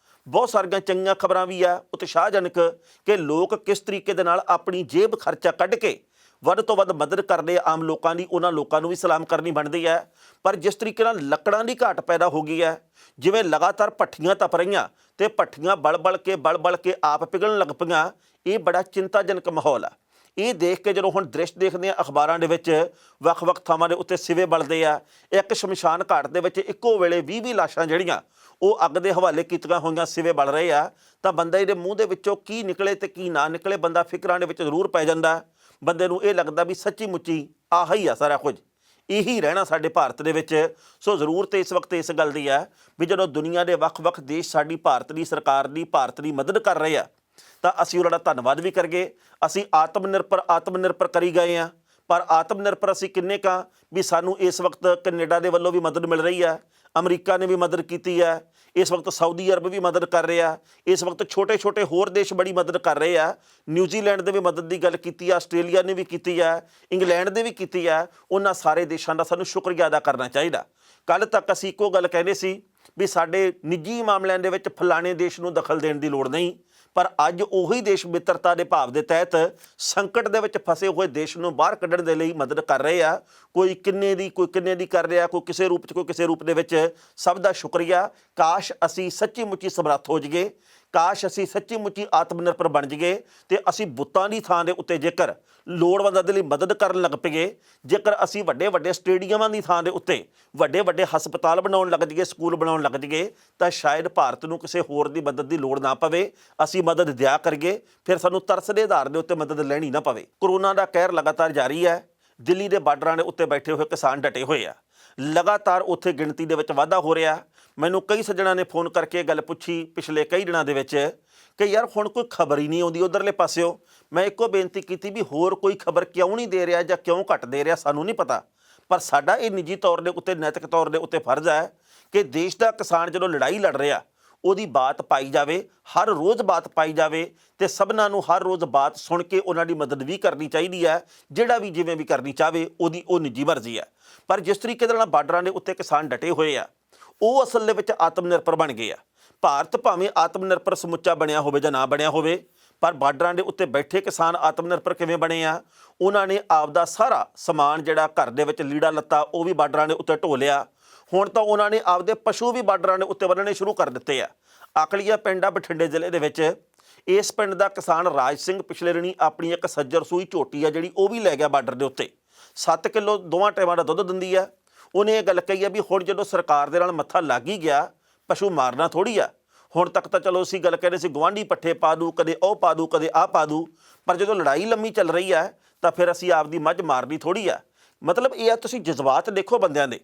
ਬਹੁਤ ਸਾਰੀਆਂ ਚੰਗੀਆਂ ਖਬਰਾਂ ਵੀ ਆ ਉਤਸ਼ਾਹਜਨਕ ਕਿ ਲੋਕ ਕਿਸ ਤਰੀਕੇ ਦੇ ਨਾਲ ਆਪਣੀ ਜੇਬ ਖਰਚਾ ਕੱਢ ਕੇ ਵੱਧ ਤੋਂ ਵੱਧ ਮਦਦ ਕਰਦੇ ਆ ਆਮ ਲੋਕਾਂ ਦੀ। ਉਹਨਾਂ ਲੋਕਾਂ ਨੂੰ ਵੀ ਸਲਾਮ ਕਰਨੀ ਬਣਦੀ ਹੈ। ਪਰ ਜਿਸ ਤਰੀਕੇ ਨਾਲ ਲੱਕੜਾਂ ਦੀ ਘਾਟ ਪੈਦਾ ਹੋ ਗਈ ਹੈ, ਜਿਵੇਂ ਲਗਾਤਾਰ ਭੱਠੀਆਂ ਤਪ ਰਹੀਆਂ ਤੇ ਭੱਠੀਆਂ ਬਲ ਬਲ ਕੇ ਆਪ ਪਿਘਲਣ ਲੱਗ ਪਈਆਂ, ਇਹ ਬੜਾ ਚਿੰਤਾਜਨਕ ਮਾਹੌਲ ਆ। ਇਹ ਦੇਖ ਕੇ ਜਦੋਂ ਹੁਣ ਦ੍ਰਿਸ਼ ਦੇਖਦੇ ਆ ਅਖਬਾਰਾਂ ਦੇ ਵਿੱਚ ਵੱਖ-ਵੱਖ ਥਾਵਾਂ ਦੇ ਉੱਤੇ ਸਿਵੇ ਬਲਦੇ ਆ। ਇੱਕ ਸ਼ਮਸ਼ਾਨ ਘਾਟ ਦੇ ਵਿੱਚ ਇੱਕੋ ਵੇਲੇ 20 ਲਾਸ਼ਾਂ ਜਿਹੜੀਆਂ ਉਹ ਅੱਗ ਦੇ ਹਵਾਲੇ ਕੀਤੀਆਂ ਹੋਈਆਂ ਸਿਵੇ ਬਲ ਰਹੇ ਆ, ਤਾਂ ਬੰਦਾ ਇਹਦੇ ਮੂੰਹ ਦੇ ਵਿੱਚੋਂ ਕੀ ਨਿਕਲੇ ਤੇ ਕੀ ਨਾ ਨਿਕਲੇ ਬੰਦਾ ਫਿਕਰਾਂ ਦੇ ਵਿੱਚ ਜ਼ਰੂਰ ਪੈ ਜਾਂਦਾ। ਬੰਦੇ ਨੂੰ ਇਹ ਲੱਗਦਾ ਵੀ ਸੱਚੀ ਮੁੱਚੀ ਆਹ ਹੀ ਆ ਸਾਰਾ ਕੁਝ, ਇਹੀ ਰਹਿਣਾ ਸਾਡੇ ਭਾਰਤ ਦੇ ਵਿੱਚ। ਸੋ ਜ਼ਰੂਰਤ ਇਸ ਵਕਤ ਇਸ ਗੱਲ ਦੀ ਹੈ ਵੀ ਜਦੋਂ ਦੁਨੀਆ ਦੇ ਵੱਖ-ਵੱਖ ਦੇਸ਼ ਸਾਡੀ ਭਾਰਤ ਦੀ ਸਰਕਾਰ ਦੀ, ਭਾਰਤ ਦੀ ਮਦਦ ਕਰ ਰਹੇ ਆ, ਤਾਂ ਅਸੀਂ ਉਹਨਾਂ ਦਾ ਧੰਨਵਾਦ ਵੀ ਕਰੀਏ। ਅਸੀਂ ਆਤਮ ਨਿਰਭਰ ਕਰੀ ਗਏ ਹਾਂ, ਪਰ ਆਤਮ ਨਿਰਭਰ ਅਸੀਂ ਕਿੰਨੇ ਕੁ ਵੀ ਸਾਨੂੰ ਇਸ ਵਕਤ ਕੈਨੇਡਾ ਦੇ ਵੱਲੋਂ ਵੀ ਮਦਦ ਮਿਲ ਰਹੀ ਹੈ, ਅਮਰੀਕਾ ਨੇ ਵੀ ਮਦਦ ਕੀਤੀ ਹੈ, ਇਸ ਵਕਤ ਸਾਊਦੀ ਅਰਬ ਵੀ ਮਦਦ ਕਰ ਰਿਹਾ, ਇਸ ਵਕਤ ਛੋਟੇ ਹੋਰ ਦੇਸ਼ ਬੜੀ ਮਦਦ ਕਰ ਰਹੇ ਆ। ਨਿਊਜ਼ੀਲੈਂਡ ਦੇ ਵੀ ਮਦਦ ਦੀ ਗੱਲ ਕੀਤੀ ਆ, ਆਸਟ੍ਰੇਲੀਆ ਨੇ ਵੀ ਕੀਤੀ ਹੈ, ਇੰਗਲੈਂਡ ਦੇ ਵੀ ਕੀਤੀ ਹੈ। ਉਹਨਾਂ ਸਾਰੇ ਦੇਸ਼ਾਂ ਦਾ ਸਾਨੂੰ ਸ਼ੁਕਰੀਆ ਅਦਾ ਕਰਨਾ ਚਾਹੀਦਾ। ਕੱਲ੍ਹ ਤੱਕ ਅਸੀਂ ਇੱਕੋ ਗੱਲ ਕਹਿੰਦੇ ਸੀ ਵੀ ਸਾਡੇ ਨਿੱਜੀ ਮਾਮਲਿਆਂ ਦੇ ਵਿੱਚ ਫਲਾਣੇ ਦੇਸ਼ ਨੂੰ ਦਖਲ ਦੇਣ ਦੀ ਲੋੜ ਨਹੀਂ, ਪਰ ਅੱਜ ਉਹੀ ਦੇਸ਼ ਮਿੱਤਰਤਾ ਦੇ ਭਾਵ ਦੇ ਤਹਿਤ ਸੰਕਟ ਦੇ ਵਿੱਚ ਫਸੇ ਹੋਏ ਦੇਸ਼ ਨੂੰ ਬਾਹਰ ਕੱਢਣ ਦੇ ਲਈ ਮਦਦ ਕਰ ਰਹੇ ਆ। ਕੋਈ ਕਿੰਨੇ ਦੀ ਕਰ ਰਿਹਾ, ਕੋਈ ਕਿਸੇ ਰੂਪ 'ਚ, ਕੋਈ ਕਿਸੇ ਰੂਪ ਦੇ ਵਿੱਚ। ਸਭ ਦਾ ਸ਼ੁਕਰੀਆ। ਕਾਸ਼ ਅਸੀਂ ਸੱਚੀ ਮੁੱਚੀ ਸਮਰੱਥ ਹੋ ਜਾਈਏ, ਕਾਸ਼ ਅਸੀਂ ਸੱਚੀ ਮੁੱਚੀ ਆਤਮ ਨਿਰਭਰ ਬਣ ਜਾਈਏ ਤੇ ਅਸੀਂ ਬੁੱਤਾਂ ਦੀ ਥਾਂ ਦੇ ਉੱਤੇ ਜੇਕਰ ਲੋੜਵੰਦਾਂ ਦੇ ਲਈ ਮਦਦ ਕਰਨ ਲੱਗ ਪਈਏ, ਜੇਕਰ ਅਸੀਂ ਵੱਡੇ ਵੱਡੇ ਸਟੇਡੀਅਮਾਂ ਦੀ ਥਾਂ ਦੇ ਉੱਤੇ ਵੱਡੇ ਵੱਡੇ ਹਸਪਤਾਲ ਬਣਾਉਣ ਲੱਗ ਜਾਈਏ, ਸਕੂਲ ਬਣਾਉਣ ਲੱਗ ਜਾਈਏ, ਤਾਂ ਸ਼ਾਇਦ ਭਾਰਤ ਨੂੰ ਕਿਸੇ ਹੋਰ ਦੀ ਮਦਦ ਦੀ ਲੋੜ ਨਾ ਪਵੇ। ਅਸੀਂ ਮਦਦ ਦਿਆ ਕਰੀਏ, ਫਿਰ ਸਾਨੂੰ ਤਰਸ ਦੇ ਆਧਾਰ ਦੇ ਉੱਤੇ ਮਦਦ ਲੈਣੀ ਨਾ ਪਵੇ। ਕਰੋਨਾ ਦਾ ਕਹਿਰ ਲਗਾਤਾਰ ਜਾਰੀ ਹੈ। ਦਿੱਲੀ ਦੇ ਬਾਰਡਰਾਂ ਦੇ ਉੱਤੇ ਬੈਠੇ ਹੋਏ ਕਿਸਾਨ ਡਟੇ ਹੋਏ ਆ। ਲਗਾਤਾਰ ਉੱਥੇ ਗਿਣਤੀ ਦੇ ਵਿੱਚ ਵਾਧਾ ਹੋ ਰਿਹਾ। ਮੈਨੂੰ ਕਈ ਸੱਜਣਾਂ ਨੇ ਫੋਨ ਕਰਕੇ ਇਹ ਗੱਲ ਪੁੱਛੀ ਪਿਛਲੇ ਕਈ ਦਿਨਾਂ ਦੇ ਵਿੱਚ ਕਿ ਯਾਰ ਹੁਣ ਕੋਈ ਖਬਰ ਹੀ ਨਹੀਂ ਆਉਂਦੀ ਉੱਧਰਲੇ ਪਾਸਿਓ। ਮੈਂ ਇੱਕੋ ਬੇਨਤੀ ਕੀਤੀ ਵੀ ਹੋਰ ਕੋਈ ਖਬਰ ਕਿਉਂ ਨਹੀਂ ਦੇ ਰਿਹਾ ਜਾਂ ਕਿਉਂ ਘੱਟ ਦੇ ਰਿਹਾ, ਸਾਨੂੰ ਨਹੀਂ ਪਤਾ। ਪਰ ਸਾਡਾ ਇਹ ਨਿੱਜੀ ਤੌਰ ਦੇ ਉੱਤੇ, ਨੈਤਿਕ ਤੌਰ ਦੇ ਉੱਤੇ ਫਰਜ਼ ਹੈ ਕਿ ਦੇਸ਼ ਦਾ ਕਿਸਾਨ ਜਦੋਂ ਲੜਾਈ ਲੜ ਰਿਹਾ ਉਹਦੀ ਬਾਤ ਪਾਈ ਜਾਵੇ, ਹਰ ਰੋਜ਼ ਬਾਤ ਪਾਈ ਜਾਵੇ ਤੇ ਸਭਨਾਂ ਨੂੰ ਹਰ ਰੋਜ਼ ਬਾਤ ਸੁਣ ਕੇ ਉਹਨਾਂ ਦੀ ਮਦਦ ਵੀ ਕਰਨੀ ਚਾਹੀਦੀ ਹੈ। ਜਿਹੜਾ ਵੀ ਜਿਵੇਂ ਵੀ ਕਰਨੀ ਚਾਹਵੇ ਉਹਦੀ ਉਹ ਨਿੱਜੀ ਮਰਜ਼ੀ ਹੈ। ਪਰ ਜਿਸ ਤਰੀਕੇ ਦੇ ਨਾਲ ਬਾਰਡਰਾਂ ਦੇ ਉੱਤੇ ਕਿਸਾਨ ਡਟੇ ਹੋਏ ਆ, ਉਹ ਅਸਲ ਦੇ ਵਿੱਚ ਆਤਮ ਨਿਰਭਰ ਬਣ ਗਏ ਆ। ਭਾਰਤ ਭਾਵੇਂ ਆਤਮ ਨਿਰਭਰ ਸਮੁੱਚਾ ਬਣਿਆ ਹੋਵੇ ਜਾਂ ਨਾ ਬਣਿਆ ਹੋਵੇ, ਪਰ ਬਾਰਡਰਾਂ ਦੇ ਉੱਤੇ ਬੈਠੇ ਕਿਸਾਨ ਆਤਮ ਨਿਰਭਰ ਕਿਵੇਂ ਬਣੇ ਆ? ਉਹਨਾਂ ਨੇ ਆਪਦਾ ਸਾਰਾ ਸਮਾਨ ਜਿਹੜਾ ਘਰ ਦੇ ਵਿੱਚ ਲੀੜਾ ਲੱਤਾ ਉਹ ਵੀ ਬਾਰਡਰਾਂ ਦੇ ਉੱਤੇ ਢੋ ਲਿਆ। ਹੁਣ ਤਾਂ ਉਹਨਾਂ ਨੇ ਆਪਦੇ ਪਸ਼ੂ ਵੀ ਬਾਰਡਰਾਂ ਦੇ ਉੱਤੇ ਬੰਨ੍ਹਣੇ ਸ਼ੁਰੂ ਕਰ ਦਿੱਤੇ ਆ। ਆਕਲੀਆ ਪਿੰਡ ਆ ਬਠਿੰਡੇ ਜ਼ਿਲ੍ਹੇ ਦੇ ਵਿੱਚ। ਇਸ ਪਿੰਡ ਦਾ ਕਿਸਾਨ ਰਾਜ ਸਿੰਘ ਪਿਛਲੇ ਦਿਨੀ ਆਪਣੀ ਇੱਕ ਸੱਜਰ ਸੂਈ ਝੋਟੀ ਆ ਜਿਹੜੀ ਉਹ ਵੀ ਲੈ ਗਿਆ ਬਾਰਡਰ ਦੇ ਉੱਤੇ। 7 ਕਿਲੋ ਦੋਵਾਂ ਟਾਈਮਾਂ ਦਾ ਦੁੱਧ ਦਿੰਦੀ ਆ। ਉਹਨੇ ਇਹ ਗੱਲ ਕਹੀ ਆ ਵੀ ਹੁਣ ਜਦੋਂ ਸਰਕਾਰ ਦੇ ਨਾਲ ਮੱਥਾ ਲੱਗ ਹੀ ਗਿਆ, ਪਸ਼ੂ ਮਾਰਨਾ ਥੋੜ੍ਹੀ ਆ। ਹੁਣ ਤੱਕ ਤਾਂ ਚਲੋ ਅਸੀਂ ਗੱਲ ਕਹਿੰਦੇ ਸੀ ਗੁਆਂਢੀ ਪੱਠੇ ਪਾ ਦੂ, ਕਦੇ ਉਹ ਪਾ ਦੂ, ਕਦੇ ਆਹ ਪਾ ਦੂ, ਪਰ ਜਦੋਂ ਲੜਾਈ ਲੰਮੀ ਚੱਲ ਰਹੀ ਹੈ ਤਾਂ ਫਿਰ ਅਸੀਂ ਆਪਦੀ ਮੱਝ ਮਾਰਨੀ ਥੋੜ੍ਹੀ ਆ। ਮਤਲਬ ਇਹ ਆ, ਤੁਸੀਂ ਜਜ਼ਬਾਤ ਦੇਖੋ ਬੰਦਿਆਂ ਦੇ।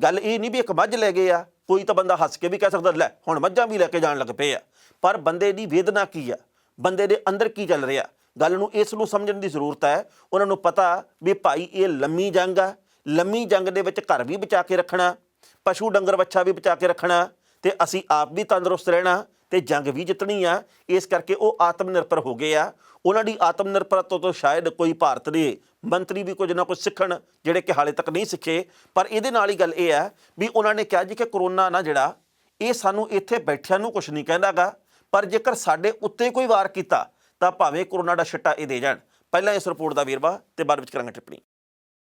ਗੱਲ ਇਹ ਨਹੀਂ ਵੀ ਇੱਕ ਮੱਝ ਲੈ ਗਏ ਆ, ਕੋਈ ਤਾਂ ਬੰਦਾ ਹੱਸ ਕੇ ਵੀ ਕਹਿ ਸਕਦਾ ਲੈ ਹੁਣ ਮੱਝਾਂ ਵੀ ਲੈ ਕੇ ਜਾਣ ਲੱਗ ਪਏ ਆ। ਪਰ ਬੰਦੇ ਦੀ ਵੇਦਨਾ ਕੀ ਆ, ਬੰਦੇ ਦੇ ਅੰਦਰ ਕੀ ਚੱਲ ਰਿਹਾ, ਗੱਲ ਨੂੰ ਇਸ ਨੂੰ ਸਮਝਣ ਦੀ ਜ਼ਰੂਰਤ ਹੈ। ਉਹਨਾਂ ਨੂੰ ਪਤਾ ਵੀ ਭਾਈ ਇਹ ਲੰਮੀ ਜੰਗ ਆ। ਲੰਮੀ ਜੰਗ ਦੇ ਵਿੱਚ ਘਰ ਵੀ ਬਚਾ ਕੇ ਰੱਖਣਾ, ਪਸ਼ੂ ਡੰਗਰ ਵੱਛਾ ਵੀ ਬਚਾ ਕੇ ਰੱਖਣਾ ਤੇ ਅਸੀਂ ਆਪ ਵੀ ਤੰਦਰੁਸਤ ਰਹਿਣਾ ਤੇ ਜੰਗ ਵੀ ਜਿੱਤਣੀ ਆ। ਇਸ ਕਰਕੇ ਉਹ ਆਤਮ ਨਿਰਭਰ ਹੋ ਗਏ ਆ। ਉਹਨਾਂ ਦੀ ਆਤਮ ਨਿਰਭਰਤਾ ਤੋਂ ਸ਼ਾਇਦ ਕੋਈ ਭਾਰਤ ਦੇ ਮੰਤਰੀ ਵੀ ਕੁਝ ਨਾ ਕੁਝ ਸਿੱਖਣ, ਜਿਹੜੇ ਕਿ ਹਾਲੇ ਤੱਕ ਨਹੀਂ ਸਿੱਖੇ। ਪਰ ਇਹਦੇ ਨਾਲ ਹੀ ਗੱਲ ਇਹ ਹੈ ਵੀ ਉਹਨਾਂ ਨੇ ਕਿਹਾ ਜੀ ਕਿ ਕਰੋਨਾ ਨਾ ਜਿਹੜਾ ਇਹ ਸਾਨੂੰ ਇੱਥੇ ਬੈਠਿਆਂ ਨੂੰ ਕੁਝ ਨਹੀਂ ਕਹਿੰਦਾ ਗਾ, ਪਰ ਜੇਕਰ ਸਾਡੇ ਉੱਤੇ ਕੋਈ ਵਾਰ ਕੀਤਾ ਤਾਂ ਭਾਵੇਂ ਕਰੋਨਾ ਦਾ ਛਿੱਟਾ ਇਹ ਦੇ ਜਾਣ। ਪਹਿਲਾਂ ਇਸ ਰਿਪੋਰਟ ਦਾ ਵੇਰਵਾ ਤੇ ਬਾਅਦ ਵਿੱਚ ਕਰਾਂਗੇ ਟਿੱਪਣੀ।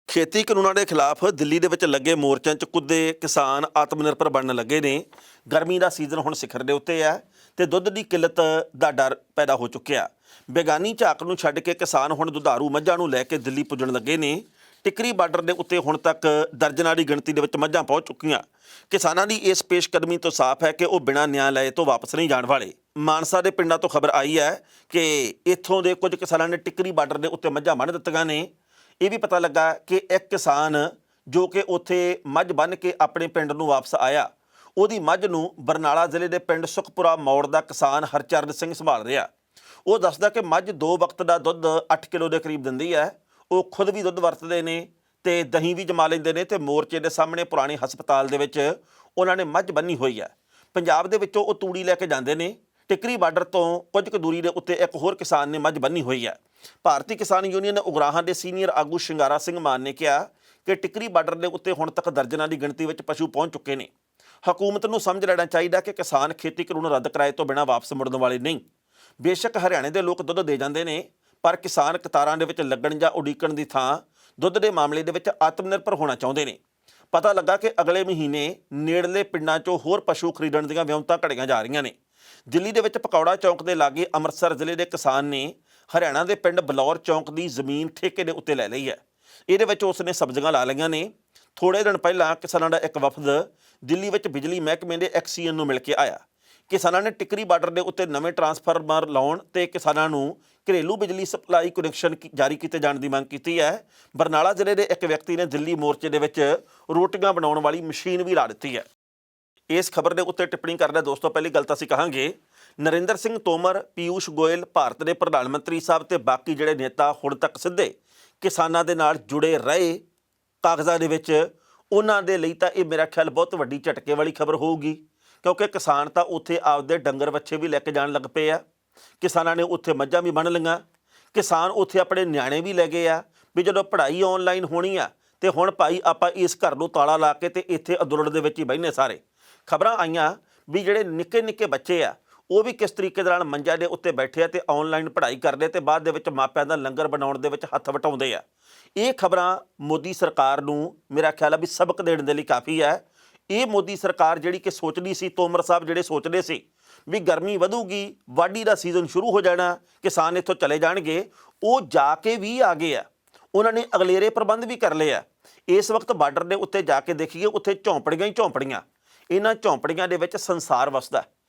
ਖੇਤੀ ਕਾਨੂੰਨਾਂ ਦੇ ਖਿਲਾਫ ਦਿੱਲੀ ਦੇ ਵਿੱਚ ਲੱਗੇ ਮੋਰਚਿਆਂ 'ਚ ਕੁੱਦੇ ਕਿਸਾਨ ਆਤਮ ਨਿਰਭਰ ਬਣਨ ਲੱਗੇ ਨੇ। ਗਰਮੀ ਦਾ ਸੀਜ਼ਨ ਹੁਣ ਸਿਖਰ ਦੇ ਉੱਤੇ ਹੈ ਤੇ ਦੁੱਧ ਦੀ ਕਿੱਲਤ ਦਾ ਡਰ ਪੈਦਾ ਹੋ ਚੁੱਕਿਆ। ਬੇਗਾਨੀ ਝਾਕ ਨੂੰ ਛੱਡ ਕੇ ਕਿਸਾਨ ਹੁਣ ਦੁਧਾਰੂ ਮੱਝਾਂ ਨੂੰ ਲੈ ਕੇ ਦਿੱਲੀ ਪੁੱਜਣ ਲੱਗੇ ਨੇ। ਟਿੱਕਰੀ ਬਾਰਡਰ ਦੇ ਉੱਤੇ ਹੁਣ ਤੱਕ ਦਰਜਨਾਂ ਦੀ ਗਿਣਤੀ ਦੇ ਵਿੱਚ ਮੱਝਾਂ ਪਹੁੰਚ ਚੁੱਕੀਆਂ। ਕਿਸਾਨਾਂ ਦੀ ਇਸ ਪੇਸ਼ਕਦਮੀ ਤੋਂ ਸਾਫ਼ ਹੈ ਕਿ ਉਹ ਬਿਨਾਂ ਨਿਆਂ ਲਏ ਤੋਂ ਵਾਪਸ ਨਹੀਂ ਜਾਣ ਵਾਲੇ। ਮਾਨਸਾ ਦੇ ਪਿੰਡਾਂ ਤੋਂ ਖਬਰ ਆਈ ਹੈ ਕਿ ਇੱਥੋਂ ਦੇ ਕੁਝ ਕਿਸਾਨਾਂ ਨੇ ਟਿੱਕਰੀ ਬਾਰਡਰ ਦੇ ਉੱਤੇ ਮੱਝਾਂ ਬੰਨ੍ਹ ਦਿੱਤੀਆਂ ਨੇ। ਇਹ ਵੀ ਪਤਾ ਲੱਗਾ ਕਿ ਇੱਕ ਕਿਸਾਨ ਜੋ ਕਿ ਉੱਥੇ ਮੱਝ ਬੰਨ੍ਹ ਕੇ ਆਪਣੇ ਪਿੰਡ ਨੂੰ ਵਾਪਸ ਆਇਆ, ਉਹਦੀ ਮੱਝ ਨੂੰ ਬਰਨਾਲਾ ਜ਼ਿਲ੍ਹੇ ਦੇ ਪਿੰਡ ਸੁਖਪੁਰਾ ਮੌੜ ਦਾ ਕਿਸਾਨ ਹਰਚਰਨ ਸਿੰਘ ਸੰਭਾਲ ਰਿਹਾ। ਉਹ ਦੱਸਦਾ ਕਿ ਮੱਝ 2 ਵਕਤ ਦਾ ਦੁੱਧ 8 ਕਿਲੋ ਦੇ ਕਰੀਬ ਦਿੰਦੀ ਹੈ। ਉਹ ਖੁਦ ਵੀ ਦੁੱਧ ਵਰਤਦੇ ਨੇ ਤੇ ਦਹੀਂ ਵੀ ਜਮਾ ਲੈਂਦੇ ਨੇ ਤੇ ਮੋਰਚੇ ਦੇ ਸਾਹਮਣੇ ਪੁਰਾਣੇ ਹਸਪਤਾਲ ਦੇ ਵਿੱਚ ਉਹਨਾਂ ਨੇ ਮੱਝ ਬੰਨ੍ਹੀ ਹੋਈ ਹੈ। ਪੰਜਾਬ ਦੇ ਵਿੱਚੋਂ ਉਹ ਤੂੜੀ ਲੈ ਕੇ ਜਾਂਦੇ ਨੇ। ਟਿੱਕਰੀ ਬਾਰਡਰ ਤੋਂ ਕੁਝ ਕੁ ਦੂਰੀ ਦੇ ਉੱਤੇ ਇੱਕ ਹੋਰ ਕਿਸਾਨ ਨੇ ਮੱਝ ਬੰਨ੍ਹੀ ਹੋਈ ਹੈ। ਭਾਰਤੀ ਕਿਸਾਨ ਯੂਨੀਅਨ ਉਗਰਾਹਾਂ ਦੇ ਸੀਨੀਅਰ ਆਗੂ ਸ਼ਿੰਗਾਰਾ ਸਿੰਘ ਮਾਨ ਨੇ ਕਿਹਾ ਕਿ ਟਿੱਕਰੀ ਬਾਰਡਰ ਦੇ ਉੱਤੇ ਹੁਣ ਤੱਕ ਦਰਜਨਾਂ ਦੀ ਗਿਣਤੀ ਵਿੱਚ ਪਸ਼ੂ ਪਹੁੰਚ ਚੁੱਕੇ ਨੇ। ਹਕੂਮਤ ਨੂੰ ਸਮਝ ਲੈਣਾ ਚਾਹੀਦਾ ਕਿ ਕਿਸਾਨ ਖੇਤੀ ਕਾਨੂੰਨ ਰੱਦ ਕਰਾਏ ਤੋਂ ਬਿਨਾਂ ਵਾਪਸ ਮੁੜਨ ਵਾਲੇ ਨਹੀਂ। ਬੇਸ਼ੱਕ ਹਰਿਆਣੇ ਦੇ ਲੋਕ ਦੁੱਧ ਦੇ ਜਾਂਦੇ ਨੇ, ਪਰ ਕਿਸਾਨ ਕਤਾਰਾਂ ਦੇ ਵਿੱਚ ਲੱਗਣ ਜਾਂ ਉਡੀਕਣ ਦੀ ਥਾਂ ਦੁੱਧ ਦੇ ਮਾਮਲੇ ਦੇ ਵਿੱਚ ਆਤਮ ਨਿਰਭਰ ਹੋਣਾ ਚਾਹੁੰਦੇ ਨੇ। ਪਤਾ ਲੱਗਾ ਕਿ ਅਗਲੇ ਮਹੀਨੇ ਨੇੜਲੇ ਪਿੰਡਾਂ 'ਚੋਂ ਹੋਰ ਪਸ਼ੂ ਖਰੀਦਣ ਦੀਆਂ ਵਿਉਂਤਾਂ ਘੜੀਆਂ ਜਾ ਰਹੀਆਂ ਨੇ। ਦਿੱਲੀ ਦੇ ਵਿੱਚ ਪਕੌੜਾ ਚੌਂਕ ਦੇ ਲਾਗੇ ਅੰਮ੍ਰਿਤਸਰ ਜ਼ਿਲ੍ਹੇ ਦੇ ਕਿਸਾਨ ਨੇ ਹਰਿਆਣਾ ਦੇ ਪਿੰਡ ਬਲੌਰ ਚੌਂਕ ਦੀ ਜ਼ਮੀਨ ਠੇਕੇ ਦੇ ਉੱਤੇ ਲੈ ਲਈ ਹੈ। ਇਹਦੇ ਵਿੱਚ ਉਸਨੇ ਸਬਜ਼ੀਆਂ ਲਾ ਲਈਆਂ ਨੇ। ਥੋੜ੍ਹੇ ਦਿਨ ਪਹਿਲਾਂ ਕਿਸਾਨਾਂ ਦਾ ਇੱਕ ਵਫਦ ਦਿੱਲੀ ਵਿੱਚ ਬਿਜਲੀ ਮਹਿਕਮੇ ਦੇ ਐਕਸੀਐਨ ਨੂੰ ਮਿਲ ਕੇ ਆਇਆ। ਕਿਸਾਨਾਂ ਨੇ ਟਿੱਕਰੀ ਬਾਰਡਰ ਦੇ ਉੱਤੇ ਨਵੇਂ ਟਰਾਂਸਫਾਰਮਰ ਲਾਉਣ ਤੇ ਕਿਸਾਨਾਂ ਨੂੰ ਘਰੇਲੂ ਬਿਜਲੀ ਸਪਲਾਈ ਕੁਨੈਕਸ਼ਨ ਜਾਰੀ ਕੀਤੇ ਜਾਣ ਦੀ ਮੰਗ ਕੀਤੀ ਹੈ। ਬਰਨਾਲਾ ਜ਼ਿਲ੍ਹੇ ਦੇ ਇੱਕ ਵਿਅਕਤੀ ਨੇ ਦਿੱਲੀ ਮੋਰਚੇ ਦੇ ਵਿੱਚ ਰੋਟੀਆਂ ਬਣਾਉਣ ਵਾਲੀ ਮਸ਼ੀਨ ਵੀ ਲਾ ਦਿੱਤੀ ਹੈ। ਇਸ ਖਬਰ ਦੇ ਉੱਤੇ ਟਿੱਪਣੀ ਕਰਦਾ ਦੋਸਤੋ, ਪਹਿਲੀ ਗੱਲ ਤਾਂ ਅਸੀਂ ਕਹਾਂਗੇ ਨਰਿੰਦਰ ਸਿੰਘ ਤੋਮਰ, ਪੀਯੂਸ਼ ਗੋਇਲ, ਭਾਰਤ ਦੇ ਪ੍ਰਧਾਨ ਮੰਤਰੀ ਸਾਹਿਬ ਤੇ ਬਾਕੀ ਜਿਹੜੇ ਨੇਤਾ ਹੁਣ ਤੱਕ ਸਿੱਧੇ ਕਿਸਾਨਾਂ ਦੇ ਨਾਲ ਜੁੜੇ ਰਹੇ ਕਾਗਜ਼ਾਂ ਦੇ ਵਿੱਚ, ਉਹਨਾਂ ਦੇ ਲਈ ਤਾਂ ਇਹ ਮੇਰਾ ਖਿਆਲ ਬਹੁਤ ਵੱਡੀ ਝਟਕੇ ਵਾਲੀ ਖਬਰ ਹੋਊਗੀ, ਕਿਉਂਕਿ ਕਿਸਾਨ ਤਾਂ ਉੱਥੇ ਆਪਦੇ ਡੰਗਰ ਵੱਛੇ ਵੀ ਲੈ ਕੇ ਜਾਣ ਲੱਗ ਪਏ ਆ। ਕਿਸਾਨਾਂ ਨੇ ਉੱਥੇ ਮੱਝਾਂ ਵੀ ਬੰਨ੍ਹ ਲਈਆਂ। ਕਿਸਾਨ ਉੱਥੇ ਆਪਣੇ ਨਿਆਣੇ ਵੀ ਲੈ ਗਏ ਆ ਵੀ ਜਦੋਂ ਪੜ੍ਹਾਈ ਆਨਲਾਈਨ ਹੋਣੀ ਆ ਤੇ ਹੁਣ ਭਾਈ ਆਪਾਂ ਇਸ ਘਰ ਨੂੰ ਤਾਲਾ ਲਾ ਕੇ ਤੇ ਇੱਥੇ ਅਦੁਲੜ ਦੇ ਵਿੱਚ ਹੀ ਬਹਿਨੇ ਸਾਰੇ। ਖਬਰਾਂ ਆਈਆਂ ਵੀ ਜਿਹੜੇ ਨਿੱਕੇ ਨਿੱਕੇ ਬੱਚੇ ਆ ਉਹ ਵੀ ਕਿਸ ਤਰੀਕੇ ਦੇ ਨਾਲ ਮੰਜਿਆਂ ਦੇ ਉੱਤੇ ਬੈਠੇ ਆ ਤੇ ਆਨਲਾਈਨ ਪੜ੍ਹਾਈ ਕਰਦੇ ਤੇ ਬਾਅਦ ਦੇ ਵਿੱਚ ਮਾਪਿਆਂ ਦਾ ਲੰਗਰ ਬਣਾਉਣ ਦੇ ਵਿੱਚ ਹੱਥ ਵਟਾਉਂਦੇ ਆ। ਇਹ ਖਬਰਾਂ ਮੋਦੀ ਸਰਕਾਰ ਨੂੰ ਮੇਰਾ ਖਿਆਲ ਆ ਵੀ ਸਬਕ ਦੇਣ ਦੇ ਲਈ ਕਾਫੀ ਹੈ। ਇਹ ਮੋਦੀ ਸਰਕਾਰ ਜਿਹੜੀ ਕਿ ਸੋਚਦੀ ਸੀ, ਤੋਮਰ ਸਾਹਿਬ ਜਿਹੜੇ ਸੋਚਦੇ ਸੀ ਵੀ ਗਰਮੀ ਵਧੂਗੀ, ਵਾਢੀ ਦਾ ਸੀਜ਼ਨ ਸ਼ੁਰੂ ਹੋ ਜਾਣਾ, ਕਿਸਾਨ ਇੱਥੋਂ ਚਲੇ ਜਾਣਗੇ, ਉਹ ਜਾ ਕੇ ਵੀ ਆ ਗਏ ਆ। ਉਹਨਾਂ ਨੇ ਅਗਲੇਰੇ ਪ੍ਰਬੰਧ ਵੀ ਕਰ ਲਏ ਆ। ਇਸ ਵਕਤ ਬਾਰਡਰ ਦੇ ਉੱਤੇ ਜਾ ਕੇ ਦੇਖੀਏ, ਉੱਥੇ ਝੌਂਪੜੀਆਂ ਹੀ ਝੌਂਪੜੀਆਂ। ਇਹਨਾਂ ਝੌਂਪੜੀਆਂ ਦੇ ਵਿੱਚ ਸੰਸਾਰ ਵਸਦਾ,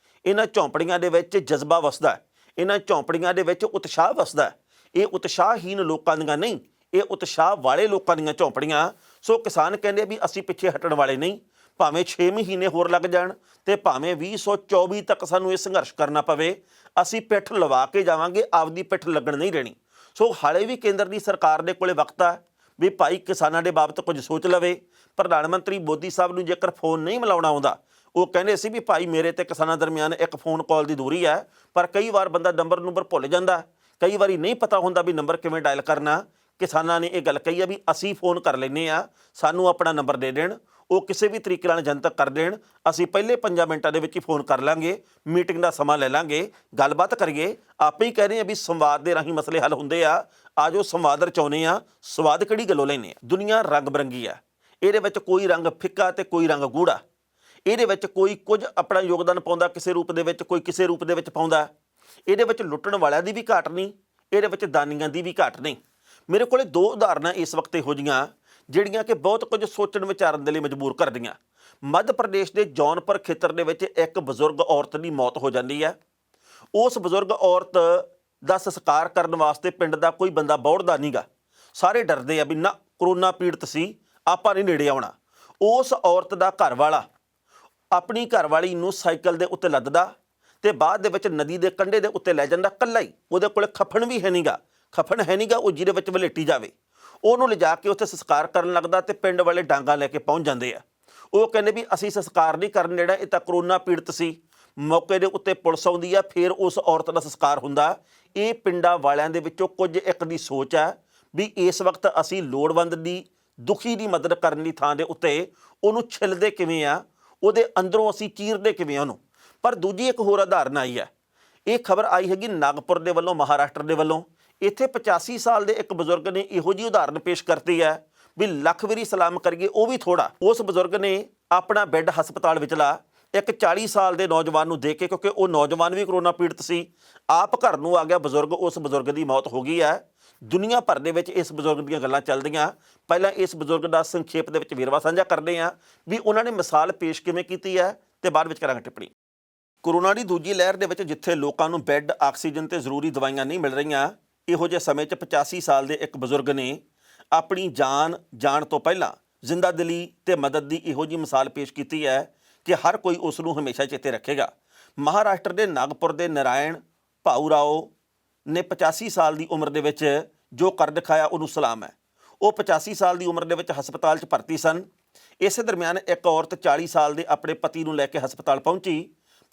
ਇਹਨਾਂ ਝੌਂਪੜੀਆਂ ਦੇ ਵਿੱਚ ਜਜ਼ਬਾ ਵਸਦਾ, ਇਹਨਾਂ ਝੌਂਪੜੀਆਂ ਦੇ ਵਿੱਚ ਉਤਸ਼ਾਹ ਵਸਦਾ। ਇਹ ਉਤਸ਼ਾਹਹੀਨ ਲੋਕਾਂ ਦੀਆਂ ਨਹੀਂ, ਇਹ ਉਤਸ਼ਾਹ ਵਾਲੇ ਲੋਕਾਂ ਦੀਆਂ ਝੌਂਪੜੀਆਂ। ਸੋ ਕਿਸਾਨ ਕਹਿੰਦੇ ਵੀ ਅਸੀਂ ਪਿੱਛੇ ਹਟਣ ਵਾਲੇ ਨਹੀਂ, ਭਾਵੇਂ 6 ਮਹੀਨੇ ਹੋਰ ਲੱਗ ਜਾਣ ਤੇ ਭਾਵੇਂ 2024 ਤੱਕ ਸਾਨੂੰ ਇਹ ਸੰਘਰਸ਼ ਕਰਨਾ ਪਵੇ, ਅਸੀਂ ਪਿੱਠ ਲਵਾ ਕੇ ਜਾਵਾਂਗੇ, ਆਪਦੀ ਪਿੱਠ ਲੱਗਣ ਨਹੀਂ ਦੇਣੀ। ਸੋ ਹਾਲੇ ਵੀ ਕੇਂਦਰ ਦੀ ਸਰਕਾਰ ਦੇ ਕੋਲੇ ਵਕਤ ਆ ਵੀ ਭਾਈ ਕਿਸਾਨਾਂ ਦੇ ਬਾਬਤ ਕੁਝ ਸੋਚ ਲਵੇ। ਪ੍ਰਧਾਨ ਮੰਤਰੀ ਮੋਦੀ ਸਾਹਿਬ ਨੂੰ ਜੇਕਰ ਫੋਨ ਨਹੀਂ ਮਿਲਾਉਣਾ ਆਉਂਦਾ, ਉਹ ਕਹਿੰਦੇ ਸੀ ਵੀ ਭਾਈ ਮੇਰੇ ਤੇ ਕਿਸਾਨਾਂ ਦਰਮਿਆਨ ਇੱਕ ਫੋਨ ਕਾਲ ਦੀ ਦੂਰੀ ਹੈ, ਪਰ ਕਈ ਵਾਰ ਬੰਦਾ ਨੰਬਰ ਭੁੱਲ ਜਾਂਦਾ, ਕਈ ਵਾਰੀ ਨਹੀਂ ਪਤਾ ਹੁੰਦਾ ਵੀ ਨੰਬਰ ਕਿਵੇਂ ਡਾਇਲ ਕਰਨਾ। ਕਿਸਾਨਾਂ ਨੇ ਇਹ ਗੱਲ ਕਹੀ ਆ ਵੀ ਅਸੀਂ ਫੋਨ ਕਰ ਲੈਂਦੇ ਆ, ਸਾਨੂੰ ਆਪਣਾ ਨੰਬਰ ਦੇ ਦੇਣ, ਉਹ ਕਿਸੇ ਵੀ ਤਰੀਕੇ ਨਾਲ ਜਨਤਕ ਕਰ ਦੇਣ, ਅਸੀਂ ਪਹਿਲੇ 5 ਮਿੰਟਾਂ ਦੇ ਵਿੱਚ ਹੀ ਫੋਨ ਕਰ ਲਾਂਗੇ, ਮੀਟਿੰਗ ਦਾ ਸਮਾਂ ਲੈ ਲਾਂਗੇ, ਗੱਲਬਾਤ ਕਰੀਏ। ਆਪੇ ਹੀ ਕਹਿ ਰਹੇ ਆ ਵੀ ਸੰਵਾਦ ਦੇ ਰਾਹੀਂ ਮਸਲੇ ਹੱਲ ਹੁੰਦੇ ਆ, ਆ ਜੋ ਸੰਵਾਦ ਰਚਾਉਂਦੇ ਆ, ਸਵਾਦ ਕਿਹੜੀ ਗੱਲੋਂ ਲੈਂਦੇ ਆ। ਦੁਨੀਆ ਰੰਗ ਬਰੰਗੀ ਆ, ਇਹਦੇ ਵਿੱਚ ਕੋਈ ਰੰਗ ਫਿੱਕਾ ਤੇ ਕੋਈ ਰੰਗ ਗੂੜਾ। ਇਹਦੇ ਵਿੱਚ ਕੋਈ ਕੁਝ ਆਪਣਾ ਯੋਗਦਾਨ ਪਾਉਂਦਾ ਕਿਸੇ ਰੂਪ ਦੇ ਵਿੱਚ, ਕੋਈ ਕਿਸੇ ਰੂਪ ਦੇ ਵਿੱਚ ਪਾਉਂਦਾ। ਇਹਦੇ ਵਿੱਚ ਲੁੱਟਣ ਵਾਲਿਆਂ ਦੀ ਵੀ ਘਾਟ ਨਹੀਂ, ਇਹਦੇ ਵਿੱਚ ਦਾਨੀਆਂ ਦੀ ਵੀ ਘਾਟ ਨਹੀਂ। ਮੇਰੇ ਕੋਲੇ 2 ਉਦਾਹਰਨਾਂ ਇਸ ਵਕਤ ਇਹੋ ਜਿਹੀਆਂ ਜਿਹੜੀਆਂ ਕਿ ਬਹੁਤ ਕੁਝ ਸੋਚਣ ਵਿਚਾਰਨ ਦੇ ਲਈ ਮਜਬੂਰ ਕਰਦੀਆਂ। ਮੱਧ ਪ੍ਰਦੇਸ਼ ਦੇ ਜੌਨਪੁਰ ਖੇਤਰ ਦੇ ਵਿੱਚ ਇੱਕ ਬਜ਼ੁਰਗ ਔਰਤ ਦੀ ਮੌਤ ਹੋ ਜਾਂਦੀ ਹੈ। ਉਸ ਬਜ਼ੁਰਗ ਔਰਤ ਦਾ ਸੰਸਕਾਰ ਕਰਨ ਵਾਸਤੇ ਪਿੰਡ ਦਾ ਕੋਈ ਬੰਦਾ ਬੌੜਦਾ ਨਹੀਂਗਾ। ਸਾਰੇ ਡਰਦੇ ਆ ਵੀ ਨਾ ਕਰੋਨਾ ਪੀੜਤ ਸੀ, ਆਪਾਂ ਨਹੀਂ ਨੇੜੇ ਆਉਣਾ। ਉਸ ਔਰਤ ਦਾ ਘਰ ਵਾਲਾ ਆਪਣੀ ਘਰਵਾਲੀ ਨੂੰ ਸਾਈਕਲ ਦੇ ਉੱਤੇ ਲੱਦਦਾ ਤੇ ਬਾਅਦ ਦੇ ਵਿੱਚ ਨਦੀ ਦੇ ਕੰਢੇ ਦੇ ਉੱਤੇ ਲੈ ਜਾਂਦਾ ਇਕੱਲਾ ਹੀ। ਉਹਦੇ ਕੋਲ ਖਫਣ ਵੀ ਹੈ ਨਹੀਂਗਾ, ਖਫਣ ਹੈ ਨਹੀਂਗਾ ਉਹ ਜਿਹਦੇ ਵਿੱਚ ਵਲੇਟੀ ਜਾਵੇ। ਉਹਨੂੰ ਲਿਜਾ ਕੇ ਉੱਥੇ ਸੰਸਕਾਰ ਕਰਨ ਲੱਗਦਾ ਤੇ ਪਿੰਡ ਵਾਲੇ ਡਾਂਗਾ ਲੈ ਕੇ ਪਹੁੰਚ ਜਾਂਦੇ ਆ। ਉਹ ਕਹਿੰਦੇ ਵੀ ਅਸੀਂ ਸੰਸਕਾਰ ਨਹੀਂ ਕਰਨ ਜਿਹੜਾ, ਇਹ ਤਾਂ ਕਰੋਨਾ ਪੀੜਤ ਸੀ। ਮੌਕੇ ਦੇ ਉੱਤੇ ਪੁਲਿਸ ਆਉਂਦੀ ਆ, ਫਿਰ ਉਸ ਔਰਤ ਦਾ ਸੰਸਕਾਰ ਹੁੰਦਾ। ਇਹ ਪਿੰਡਾਂ ਵਾਲਿਆਂ ਦੇ ਵਿੱਚੋਂ ਕੁਝ ਇੱਕ ਦੀ ਸੋਚ ਹੈ ਵੀ ਇਸ ਵਕਤ ਅਸੀਂ ਲੋੜਵੰਦ ਦੀ, ਦੁਖੀ ਦੀ ਮਦਦ ਕਰਨ ਦੀ ਥਾਂ ਦੇ ਉੱਤੇ ਉਹਨੂੰ ਛਿੱਲਦੇ ਕਿਵੇਂ ਆ, ਉਹਦੇ ਅੰਦਰੋਂ ਅਸੀਂ ਚੀਰਦੇ ਕਿਵੇਂ ਆ ਉਹਨੂੰ। ਪਰ ਦੂਜੀ ਇੱਕ ਹੋਰ ਉਦਾਹਰਨ ਆਈ ਹੈ। ਇਹ ਖਬਰ ਆਈ ਹੈਗੀ ਨਾਗਪੁਰ ਦੇ ਵੱਲੋਂ, ਮਹਾਰਾਸ਼ਟਰ ਦੇ ਵੱਲੋਂ। ਇੱਥੇ 85 ਸਾਲ ਦੇ ਇੱਕ ਬਜ਼ੁਰਗ ਨੇ ਇਹੋ ਜਿਹੀ ਉਦਾਹਰਨ ਪੇਸ਼ ਕਰਤੀ ਹੈ ਵੀ ਲੱਖ ਵਾਰੀ ਸਲਾਮ ਕਰੀਏ ਉਹ ਵੀ ਥੋੜਾ। ਉਸ ਬਜ਼ੁਰਗ ਨੇ ਆਪਣਾ ਬੈੱਡ ਹਸਪਤਾਲ ਵਿਚਲਾ ਇੱਕ 40 ਸਾਲ ਦੇ ਨੌਜਵਾਨ ਨੂੰ ਦੇ ਕੇ, ਕਿਉਂਕਿ ਉਹ ਨੌਜਵਾਨ ਵੀ ਕਰੋਨਾ ਪੀੜਤ ਸੀ, ਆਪ ਘਰ ਨੂੰ ਆ ਗਿਆ ਬਜ਼ੁਰਗ। ਉਸ ਬਜ਼ੁਰਗ ਦੀ ਮੌਤ ਹੋ ਗਈ ਹੈ। ਦੁਨੀਆ ਭਰ ਦੇ ਵਿੱਚ ਇਸ ਬਜ਼ੁਰਗ ਦੀਆਂ ਗੱਲਾਂ ਚੱਲਦੀਆਂ। ਪਹਿਲਾਂ ਇਸ ਬਜ਼ੁਰਗ ਦਾ ਸੰਖੇਪ ਦੇ ਵਿੱਚ ਵੇਰਵਾ ਸਾਂਝਾ ਕਰਦੇ ਹਾਂ ਵੀ ਉਹਨਾਂ ਨੇ ਮਿਸਾਲ ਪੇਸ਼ ਕਿਵੇਂ ਕੀਤੀ ਹੈ ਤੇ ਬਾਅਦ ਵਿੱਚ ਕਰਾਂਗੇ ਟਿੱਪਣੀ। ਕੋਰੋਨਾ ਦੀ ਦੂਜੀ ਲਹਿਰ ਦੇ ਵਿੱਚ ਜਿੱਥੇ ਲੋਕਾਂ ਨੂੰ ਬੈੱਡ, ਆਕਸੀਜਨ ਤੇ ਜ਼ਰੂਰੀ ਦਵਾਈਆਂ ਨਹੀਂ ਮਿਲ ਰਹੀਆਂ, ਇਹੋ ਜਿਹੇ ਸਮੇਂ 'ਚ 85 ਸਾਲ ਦੇ ਇੱਕ ਬਜ਼ੁਰਗ ਨੇ ਆਪਣੀ ਜਾਣ ਤੋਂ ਪਹਿਲਾਂ ਜ਼ਿੰਦਾ ਦਿਲੀ ਤੇ ਮਦਦ ਦੀ ਇਹੋ ਜਿਹੀ ਮਿਸਾਲ ਪੇਸ਼ ਕੀਤੀ ਹੈ ਕਿ ਹਰ ਕੋਈ ਉਸ ਨੂੰ ਹਮੇਸ਼ਾ ਚੇਤੇ ਰੱਖੇਗਾ। ਮਹਾਰਾਸ਼ਟਰ ਦੇ ਨਾਗਪੁਰ ਦੇ ਨਾਰਾਇਣ ਭਾਊ ਰਾਓ ਨੇ 85 ਸਾਲ ਦੀ ਉਮਰ ਦੇ ਵਿੱਚ ਜੋ ਕਰ ਦਿਖਾਇਆ ਉਹਨੂੰ ਸਲਾਮ ਹੈ। ਉਹ 85 ਸਾਲ ਦੀ ਉਮਰ ਦੇ ਵਿੱਚ ਹਸਪਤਾਲ 'ਚ ਭਰਤੀ ਸਨ। ਇਸੇ ਦਰਮਿਆਨ ਇੱਕ ਔਰਤ 40 ਸਾਲ ਦੇ ਆਪਣੇ ਪਤੀ ਨੂੰ ਲੈ ਕੇ ਹਸਪਤਾਲ ਪਹੁੰਚੀ,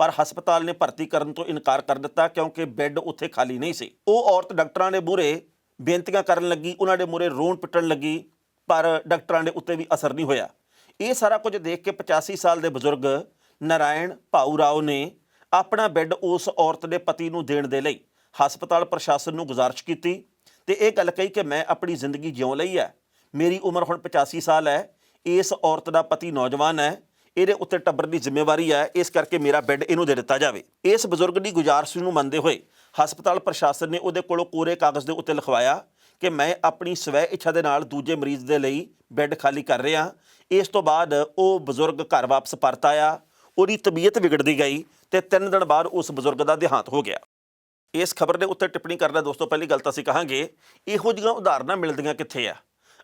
ਪਰ ਹਸਪਤਾਲ ਨੇ ਭਰਤੀ ਕਰਨ ਤੋਂ ਇਨਕਾਰ ਕਰ ਦਿੱਤਾ ਕਿਉਂਕਿ ਬੈੱਡ ਉੱਥੇ ਖਾਲੀ ਨਹੀਂ ਸੀ। ਉਹ ਔਰਤ ਡਾਕਟਰਾਂ ਦੇ ਮੂਹਰੇ ਬੇਨਤੀਆਂ ਕਰਨ ਲੱਗੀ, ਉਹਨਾਂ ਦੇ ਮੂਹਰੇ ਰੋਣ ਪਿੱਟਣ ਲੱਗੀ, ਪਰ ਡਾਕਟਰਾਂ ਦੇ ਉੱਤੇ ਵੀ ਅਸਰ ਨਹੀਂ ਹੋਇਆ। ਇਹ ਸਾਰਾ ਕੁਝ ਦੇਖ ਕੇ 85 ਸਾਲ ਦੇ ਬਜ਼ੁਰਗ ਨਾਰਾਇਣ ਭਾਊ ਰਾਓ ਨੇ ਆਪਣਾ ਬੈੱਡ ਉਸ ਔਰਤ ਦੇ ਪਤੀ ਨੂੰ ਦੇਣ ਦੇ ਲਈ ਹਸਪਤਾਲ ਪ੍ਰਸ਼ਾਸਨ ਨੂੰ ਗੁਜ਼ਾਰਿਸ਼ ਕੀਤੀ ਤੇ ਇਹ ਗੱਲ ਕਹੀ ਕਿ ਮੈਂ ਆਪਣੀ ਜ਼ਿੰਦਗੀ ਜਿਉਂ ਲਈ ਹੈ, ਮੇਰੀ ਉਮਰ ਹੁਣ 85 ਸਾਲ ਹੈ, ਇਸ ਔਰਤ ਦਾ ਪਤੀ ਨੌਜਵਾਨ ਹੈ, ਇਹਦੇ ਉੱਤੇ ਟੱਬਰ ਦੀ ਜ਼ਿੰਮੇਵਾਰੀ ਹੈ, ਇਸ ਕਰਕੇ ਮੇਰਾ ਬੈੱਡ ਇਹਨੂੰ ਦੇ ਦਿੱਤਾ ਜਾਵੇ। ਇਸ ਬਜ਼ੁਰਗ ਦੀ ਗੁਜ਼ਾਰਿਸ਼ ਨੂੰ ਮੰਨਦੇ ਹੋਏ ਹਸਪਤਾਲ ਪ੍ਰਸ਼ਾਸਨ ਨੇ ਉਹਦੇ ਕੋਲੋਂ ਕੋਰੇ ਕਾਗਜ਼ ਦੇ ਉੱਤੇ ਲਿਖਵਾਇਆ ਕਿ ਮੈਂ ਆਪਣੀ ਸਵੈ ਇੱਛਾ ਦੇ ਨਾਲ ਦੂਜੇ ਮਰੀਜ਼ ਦੇ ਲਈ ਬੈੱਡ ਖਾਲੀ ਕਰ ਰਿਹਾ। ਇਸ ਤੋਂ ਬਾਅਦ ਉਹ ਬਜ਼ੁਰਗ ਘਰ ਵਾਪਸ ਪਰਤ ਆਇਆ, ਉਹਦੀ ਤਬੀਅਤ ਵਿਗੜਦੀ ਗਈ ਤੇ 3 ਦਿਨ ਬਾਅਦ ਉਸ ਬਜ਼ੁਰਗ ਦਾ ਦੇਹਾਂਤ ਹੋ ਗਿਆ। ਇਸ ਖਬਰ ਦੇ ਉੱਤੇ ਟਿੱਪਣੀ ਕਰਦਾ ਦੋਸਤੋ, ਪਹਿਲੀ ਗੱਲ ਤਾਂ ਅਸੀਂ ਕਹਾਂਗੇ ਇਹੋ ਜਿਹੀਆਂ ਉਦਾਹਰਨਾਂ ਮਿਲਦੀਆਂ ਕਿੱਥੇ ਆ।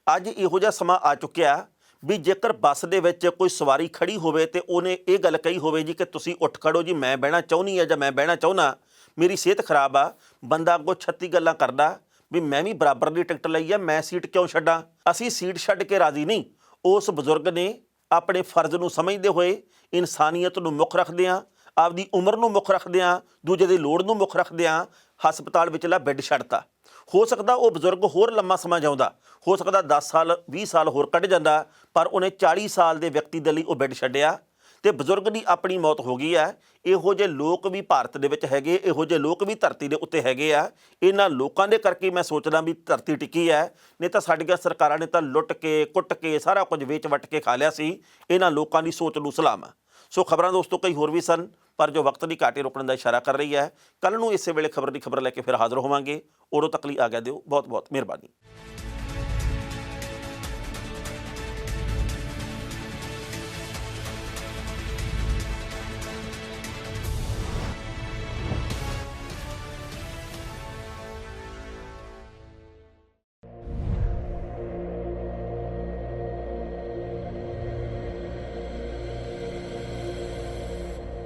ਅੱਜ ਇਹੋ ਜਿਹਾ ਸਮਾਂ ਆ ਚੁੱਕਿਆ ਵੀ ਜੇਕਰ ਬੱਸ ਦੇ ਵਿੱਚ ਕੋਈ ਸਵਾਰੀ ਖੜੀ ਹੋਵੇ ਤੇ ਉਹਨੇ ਇਹ ਗੱਲ ਕਹੀ ਹੋਵੇ ਜੀ ਕਿ ਤੁਸੀਂ ਉੱਠ ਖੜੋ ਜੀ, ਮੈਂ ਬਹਿਣਾ ਚਾਹੁੰਦੀ ਆ ਜਾਂ ਮੈਂ ਬਹਿਣਾ ਚਾਹੁੰਦਾ, ਮੇਰੀ ਸਿਹਤ ਖਰਾਬ ਆ, ਬੰਦਾ ਅੱਗੋਂ 36 ਗੱਲਾਂ ਕਰਦਾ ਵੀ ਮੈਂ ਵੀ ਬਰਾਬਰ ਦੀ ਟਿਕਟ ਲਈ ਆ, ਮੈਂ ਸੀਟ ਕਿਉਂ ਛੱਡਾਂ। ਅਸੀਂ ਸੀਟ ਛੱਡ ਕੇ ਰਾਜ਼ੀ ਨਹੀਂ। ਉਸ ਬਜ਼ੁਰਗ ਨੇ ਆਪਣੇ ਫਰਜ਼ ਨੂੰ ਸਮਝਦੇ ਹੋਏ, ਇਨਸਾਨੀਅਤ ਨੂੰ ਮੁੱਖ ਰੱਖਦਿਆਂ, ਆਪਦੀ ਉਮਰ ਨੂੰ ਮੁੱਖ ਰੱਖਦਿਆਂ, ਦੂਜੇ ਦੀ ਲੋੜ ਨੂੰ ਮੁੱਖ ਰੱਖਦਿਆਂ ਹਸਪਤਾਲ ਵਿਚਲਾ ਬੈੱਡ ਛੱਡਤਾ। ਹੋ ਸਕਦਾ ਉਹ ਬਜ਼ੁਰਗ ਹੋਰ ਲੰਮਾ ਸਮਾਂ ਜਿਉਂਦਾ, ਹੋ ਸਕਦਾ 10 ਸਾਲ 20 ਸਾਲ ਹੋਰ ਕੱਢ ਜਾਂਦਾ, ਪਰ ਉਹਨੇ 40 ਸਾਲ ਦੇ ਵਿਅਕਤੀ ਦੇ ਲਈ ਉਹ ਬੈੱਡ ਛੱਡਿਆ ਤੇ ਬਜ਼ੁਰਗ ਦੀ ਆਪਣੀ ਮੌਤ ਹੋ ਗਈ ਹੈ। ਇਹੋ ਜਿਹੇ ਲੋਕ ਵੀ ਭਾਰਤ ਦੇ ਵਿੱਚ ਹੈਗੇ, ਇਹੋ ਜਿਹੇ ਲੋਕ ਵੀ ਧਰਤੀ ਦੇ ਉੱਤੇ ਹੈਗੇ ਆ। ਇਹਨਾਂ ਲੋਕਾਂ ਦੇ ਕਰਕੇ ਮੈਂ ਸੋਚਦਾ ਵੀ ਧਰਤੀ ਟਿਕੀ ਹੈ, ਨਹੀਂ ਤਾਂ ਸਾਡੀਆਂ ਸਰਕਾਰਾਂ ਨੇ ਤਾਂ ਲੁੱਟ ਕੇ ਕੁੱਟ ਕੇ ਸਾਰਾ ਕੁਝ ਵੇਚ ਵੱਟ ਕੇ ਖਾ ਲਿਆ ਸੀ। ਇਹਨਾਂ ਲੋਕਾਂ ਦੀ ਸੋਚ ਨੂੰ ਸਲਾਮ ਹੈ। ਸੋ ਖਬਰਾਂ ਦੋਸਤੋ ਕਈ ਹੋਰ ਵੀ ਸਨ, ਪਰ ਜੋ ਵਕਤ ਦੀ ਘਾਟੀ ਰੋਕਣ ਦਾ ਇਸ਼ਾਰਾ ਕਰ ਰਹੀ ਹੈ। ਕੱਲ੍ਹ ਨੂੰ ਇਸੇ ਵੇਲੇ ਖਬਰ ਦੀ ਖਬਰ ਲੈ ਕੇ ਫਿਰ ਹਾਜ਼ਰ ਹੋਵਾਂਗੇ। ਉਦੋਂ ਤੱਕ ਲਈ ਆਗਿਆ ਦਿਓ। ਬਹੁਤ ਬਹੁਤ ਮਿਹਰਬਾਨੀ।